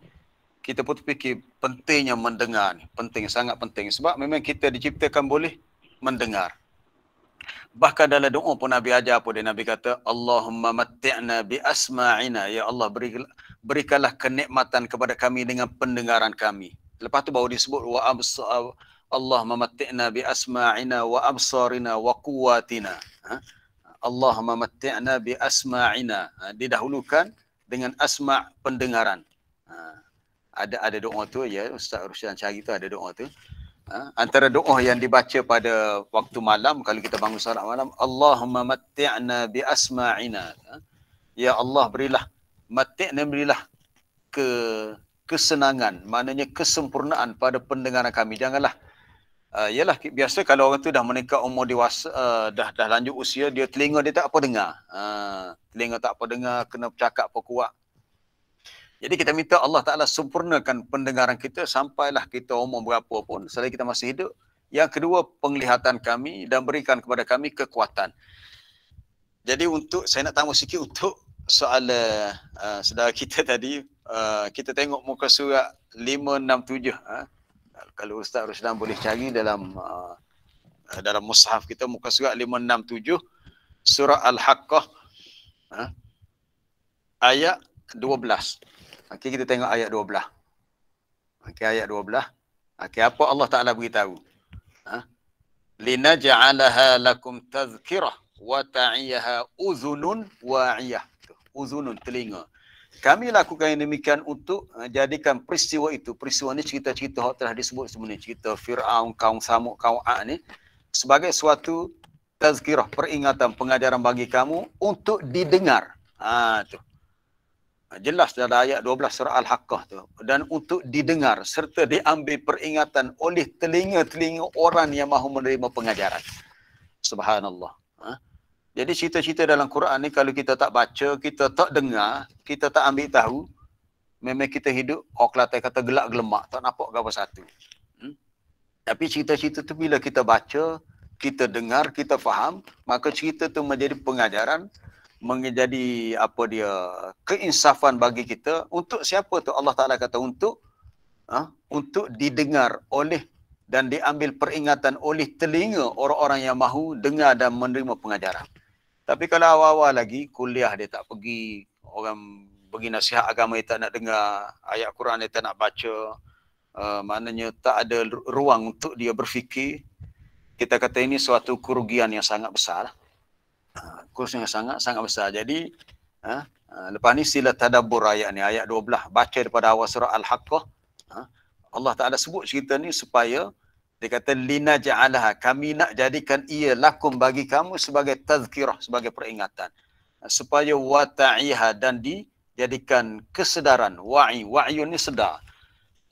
kita pun fikir pentingnya mendengar ni. Sangat penting. Sebab memang kita diciptakan boleh mendengar. Bahkan dalam doa pun Nabi ajar apa dia? Nabi kata, Allahumma matti'na bi asma'ina. Ya Allah, berikanlah kenikmatan kepada kami dengan pendengaran kami. Lepas tu baru disebut Allahumma matti'na bi asma'ina wa absarina wa quwwatina. Allahumma matti'na bi asma'ina. Didahulukan dengan asma' pendengaran. Ada doa tu ya, Ustaz Ruslan cari tu ada doa tu. Antara doa yang dibaca pada waktu malam kalau kita bangun solat malam, Allahumma matti'na bi asma'ina. Ya Allah, berilah matti'na, berilah kesenangan, maknanya kesempurnaan pada pendengaran kami. Janganlah yalah, biasa kalau orang tu dah menikah umur dewasa, dah lanjut usia, dia telinga dia tak apa dengar. Telinga tak apa dengar, kena bercakap apa kuat. Jadi kita minta Allah Ta'ala sempurnakan pendengaran kita sampailah kita umur berapa pun, selagi kita masih hidup. Yang kedua, penglihatan kami, dan berikan kepada kami kekuatan. Jadi saya nak tambah sikit untuk soal saudara kita tadi, kita tengok muka surat 567. Kalau Ustaz Ruslan boleh cari dalam mushaf kita, muka surat 567, surah Al-Haqqah, ayat 12. Okey, kita tengok ayat 12. Okey, ayat 12. Okey, apa Allah Ta'ala beritahu? Linaj'alaha lakum tazkirah wa ta'iyaha uzunun wa'iyah. Uzunun, telinga. Kami lakukan yang demikian untuk jadikan peristiwa itu, peristiwa ni, cerita-cerita yang telah disebut sebenarnya, cerita Fir'aun, kaum Samud, kaum Ad ni, sebagai suatu tazkirah, peringatan, pengajaran bagi kamu untuk didengar. Tu. Jelas dalam ayat 12 surah Al-Haqqah tu. Dan untuk didengar serta diambil peringatan oleh telinga-telinga orang yang mahu menerima pengajaran. Subhanallah. Jadi cerita-cerita dalam Quran ni kalau kita tak baca, kita tak dengar, kita tak ambil tahu, memang kita hidup, Kelantan kata gelak gelemak, tak nampak apa satu. Tapi cerita-cerita tu bila kita baca, kita dengar, kita faham, maka cerita tu menjadi pengajaran, menjadi keinsafan bagi kita. Untuk siapa tu? Allah Ta'ala kata untuk didengar oleh dan diambil peringatan oleh telinga orang-orang yang mahu dengar dan menerima pengajaran. Tapi kalau awal-awal lagi kuliah dia tak pergi, orang bagi nasihat agama dia tak nak dengar, ayat Quran dia tak nak baca, maknanya tak ada ruang untuk dia berfikir. Kita kata ini suatu kerugian yang sangat besar. Kerugian yang sangat besar. Jadi lepas ni sila tadabbur ayat ni, ayat 12, baca daripada awal surah Al-Haqqah. Allah Ta'ala sebut cerita ni supaya dia kata linaj'alaha, kami nak jadikan ia lakum bagi kamu sebagai tazkirah, sebagai peringatan, supaya wata'iha, dan dijadikan kesedaran, wa'iyun ni sedar,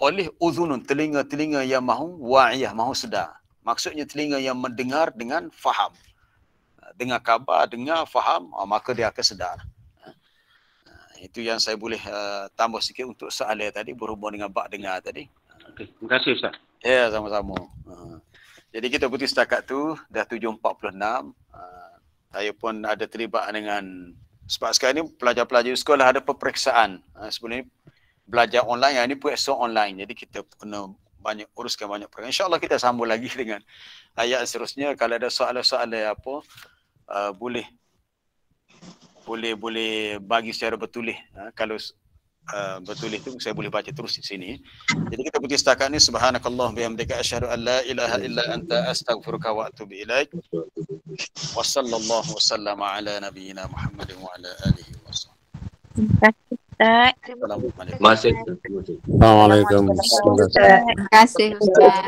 oleh uzunun, telinga-telinga yang mahu wa'iyah, mahu sedar. Maksudnya telinga yang mendengar dengan faham. Dengar khabar, dengar, faham, maka dia akan sedar. Itu yang saya boleh tambah sikit untuk soalan tadi berhubung dengan bab dengar tadi. Okay. Terima kasih Ustaz. Ya, sama-sama. Jadi kita berhenti setakat tu, dah 7.46. Saya pun ada terlibat dengan, sebab sekarang ni pelajar-pelajar sekolah ada peperiksaan. Sebelum ni belajar online, yang ni periksa online. Jadi kita kena uruskan banyak perkara. InsyaAllah kita sambung lagi dengan ayat seterusnya. Kalau ada soalan-soalan apa, boleh bagi secara bertulis. Kalau bertulis tu saya boleh baca terus di sini. Jadi kita berhenti setakat ni. Subhanakallah bihamdika asyhadu an la ilaha illa anta astaghfiruka wa atubu ilaik. Wa sallallahu wasallama ala nabiyyina Muhammadin wa ala alihi wa sahbihi. Terima kasih. Assalamualaikum. Terima kasih Ustaz.